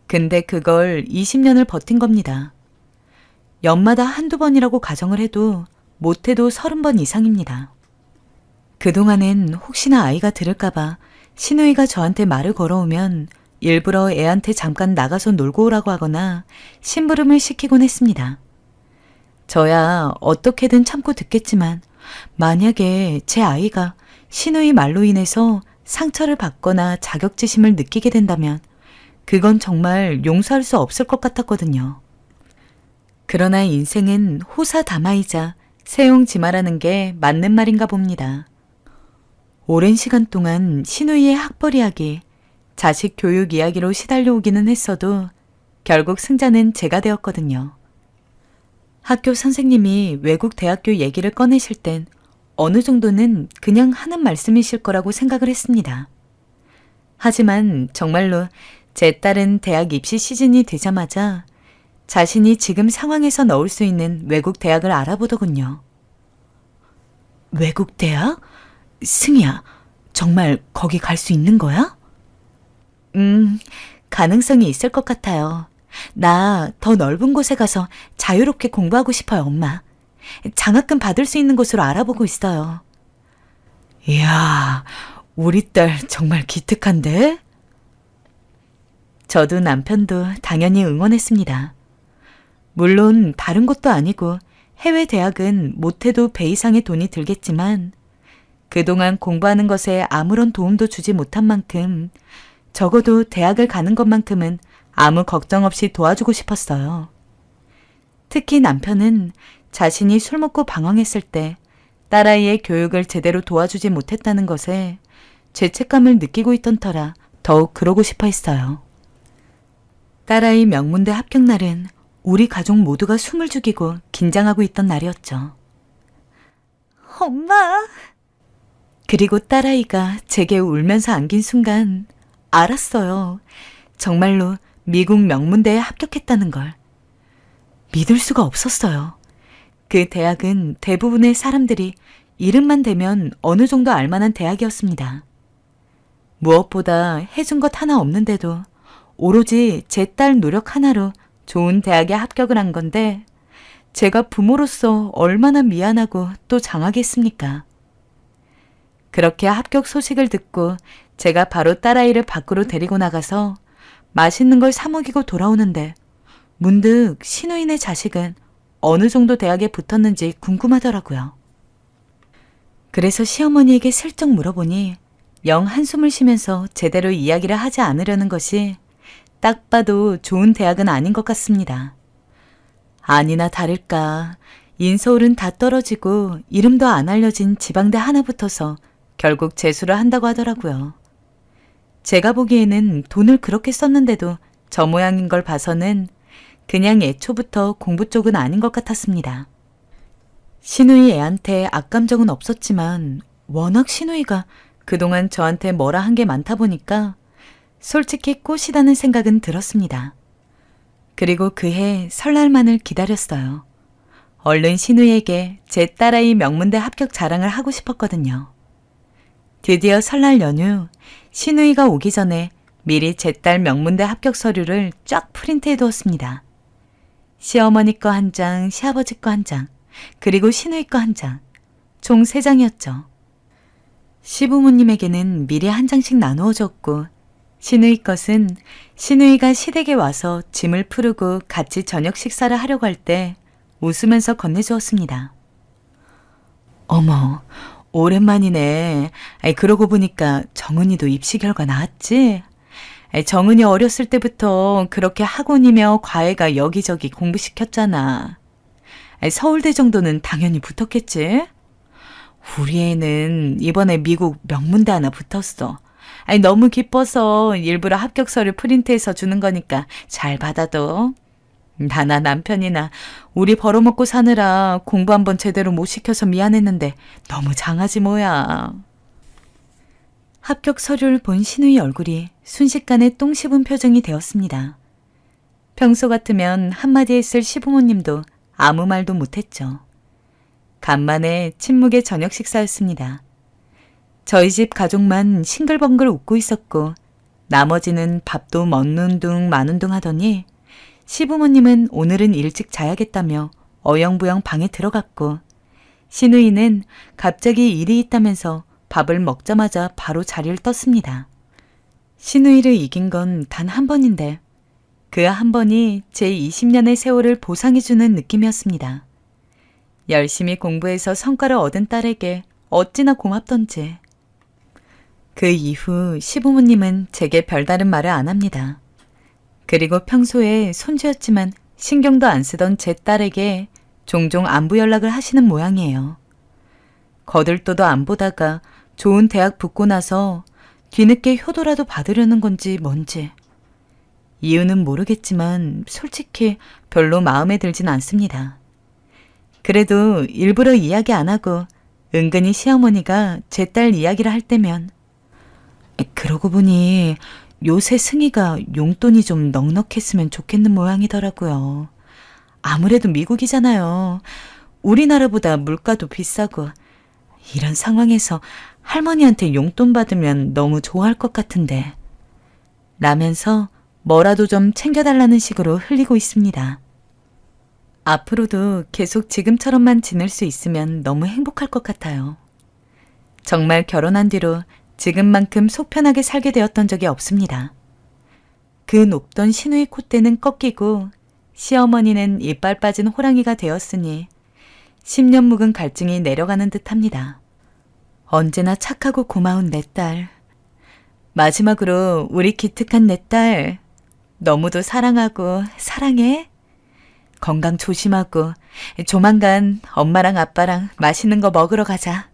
근데 그걸 20년을 버틴 겁니다. 연마다 한두 번이라고 가정을 해도 못해도 30번 이상입니다. 그동안엔 혹시나 아이가 들을까봐 신우이가 저한테 말을 걸어오면 일부러 애한테 잠깐 나가서 놀고 오라고 하거나 심부름을 시키곤 했습니다. 저야 어떻게든 참고 듣겠지만 만약에 제 아이가 신우이 말로 인해서 상처를 받거나 자격지심을 느끼게 된다면 그건 정말 용서할 수 없을 것 같았거든요. 그러나 인생은 호사다마이자 세용지마라는 게 맞는 말인가 봅니다. 오랜 시간 동안 신우이의 학벌 이야기, 자식 교육 이야기로 시달려오기는 했어도 결국 승자는 제가 되었거든요. 학교 선생님이 외국 대학교 얘기를 꺼내실 땐 어느 정도는 그냥 하는 말씀이실 거라고 생각을 했습니다. 하지만 정말로 제 딸은 대학 입시 시즌이 되자마자 자신이 지금 상황에서 넣을 수 있는 외국 대학을 알아보더군요. 외국 대학? 승희야, 정말 거기 갈 수 있는 거야? 가능성이 있을 것 같아요. 나 더 넓은 곳에 가서 자유롭게 공부하고 싶어요, 엄마. 장학금 받을 수 있는 곳으로 알아보고 있어요. 이야, 우리 딸 정말 기특한데? 저도 남편도 당연히 응원했습니다. 물론 다른 곳도 아니고 해외 대학은 못해도 배 이상의 돈이 들겠지만 그동안 공부하는 것에 아무런 도움도 주지 못한 만큼 적어도 대학을 가는 것만큼은 아무 걱정 없이 도와주고 싶었어요. 특히 남편은 자신이 술 먹고 방황했을 때 딸아이의 교육을 제대로 도와주지 못했다는 것에 죄책감을 느끼고 있던 터라 더욱 그러고 싶어 했어요. 딸아이 명문대 합격 날은 우리 가족 모두가 숨을 죽이고 긴장하고 있던 날이었죠. 엄마! 그리고 딸아이가 제게 울면서 안긴 순간 알았어요. 정말로 미국 명문대에 합격했다는 걸. 믿을 수가 없었어요. 그 대학은 대부분의 사람들이 이름만 대면 어느 정도 알만한 대학이었습니다. 무엇보다 해준 것 하나 없는데도 오로지 제 딸 노력 하나로 좋은 대학에 합격을 한 건데 제가 부모로서 얼마나 미안하고 또 장하겠습니까? 그렇게 합격 소식을 듣고 제가 바로 딸아이를 밖으로 데리고 나가서 맛있는 걸 사 먹이고 돌아오는데 문득 신우인의 자식은 어느 정도 대학에 붙었는지 궁금하더라고요. 그래서 시어머니에게 슬쩍 물어보니 영 한숨을 쉬면서 제대로 이야기를 하지 않으려는 것이 딱 봐도 좋은 대학은 아닌 것 같습니다. 아니나 다를까 인서울은 다 떨어지고 이름도 안 알려진 지방대 하나 붙어서 결국 재수를 한다고 하더라고요. 제가 보기에는 돈을 그렇게 썼는데도 저 모양인 걸 봐서는 그냥 애초부터 공부 쪽은 아닌 것 같았습니다. 신우이 애한테 악감정은 없었지만 워낙 신우이가 그동안 저한테 뭐라 한 게 많다 보니까 솔직히 꽃이라는 생각은 들었습니다. 그리고 그해 설날만을 기다렸어요. 얼른 신우이에게 제 딸아이 명문대 합격 자랑을 하고 싶었거든요. 드디어 설날 연휴 신우이가 오기 전에 미리 제 딸 명문대 합격 서류를 쫙 프린트해 두었습니다. 시어머니 거 한 장, 시아버지 거 한 장, 그리고 신우이 거 한 장, 총 3장이었죠. 시부모님에게는 미리 한 장씩 나누어 줬고 신우이 것은 신우이가 시댁에 와서 짐을 풀고 같이 저녁 식사를 하려고 할 때 웃으면서 건네주었습니다. 어머, 오랜만이네. 그러고 보니까 정은이도 입시 결과 나왔지? 정은이 어렸을 때부터 그렇게 학원이며 과외가 여기저기 공부시켰잖아. 서울대 정도는 당연히 붙었겠지? 우리 애는 이번에 미국 명문대 하나 붙었어. 너무 기뻐서 일부러 합격서를 프린트해서 주는 거니까 잘 받아둬. 나나 남편이나 우리 벌어먹고 사느라 공부 한번 제대로 못 시켜서 미안했는데 너무 장하지 뭐야. 합격 서류를 본 신우이 얼굴이 순식간에 똥 씹은 표정이 되었습니다. 평소 같으면 한마디 했을 시부모님도 아무 말도 못했죠. 간만에 친묵의 저녁 식사였습니다. 저희 집 가족만 싱글벙글 웃고 있었고 나머지는 밥도 먹는 둥 마는 둥 하더니 시부모님은 오늘은 일찍 자야겠다며 어영부영 방에 들어갔고 신우이는 갑자기 일이 있다면서 밥을 먹자마자 바로 자리를 떴습니다. 신우이를 이긴 건 단 한 번인데 그 한 번이 제 20년의 세월을 보상해주는 느낌이었습니다. 열심히 공부해서 성과를 얻은 딸에게 어찌나 고맙던지. 그 이후 시부모님은 제게 별다른 말을 안 합니다. 그리고 평소에 손주였지만 신경도 안 쓰던 제 딸에게 종종 안부 연락을 하시는 모양이에요. 거들떠도 안 보다가 좋은 대학 붙고 나서 뒤늦게 효도라도 받으려는 건지 뭔지. 이유는 모르겠지만 솔직히 별로 마음에 들진 않습니다. 그래도 일부러 이야기 안 하고 은근히 시어머니가 제 딸 이야기를 할 때면 그러고 보니 요새 승희가 용돈이 좀 넉넉했으면 좋겠는 모양이더라고요. 아무래도 미국이잖아요. 우리나라보다 물가도 비싸고 이런 상황에서 할머니한테 용돈 받으면 너무 좋아할 것 같은데 라면서 뭐라도 좀 챙겨달라는 식으로 흘리고 있습니다. 앞으로도 계속 지금처럼만 지낼 수 있으면 너무 행복할 것 같아요. 정말 결혼한 뒤로 지금만큼 속 편하게 살게 되었던 적이 없습니다. 그 높던 신우이 콧대는 꺾이고 시어머니는 이빨 빠진 호랑이가 되었으니 10년 묵은 갈증이 내려가는 듯합니다. 언제나 착하고 고마운 내 딸. 마지막으로 우리 기특한 내 딸. 너무도 사랑하고 사랑해. 건강 조심하고 조만간 엄마랑 아빠랑 맛있는 거 먹으러 가자.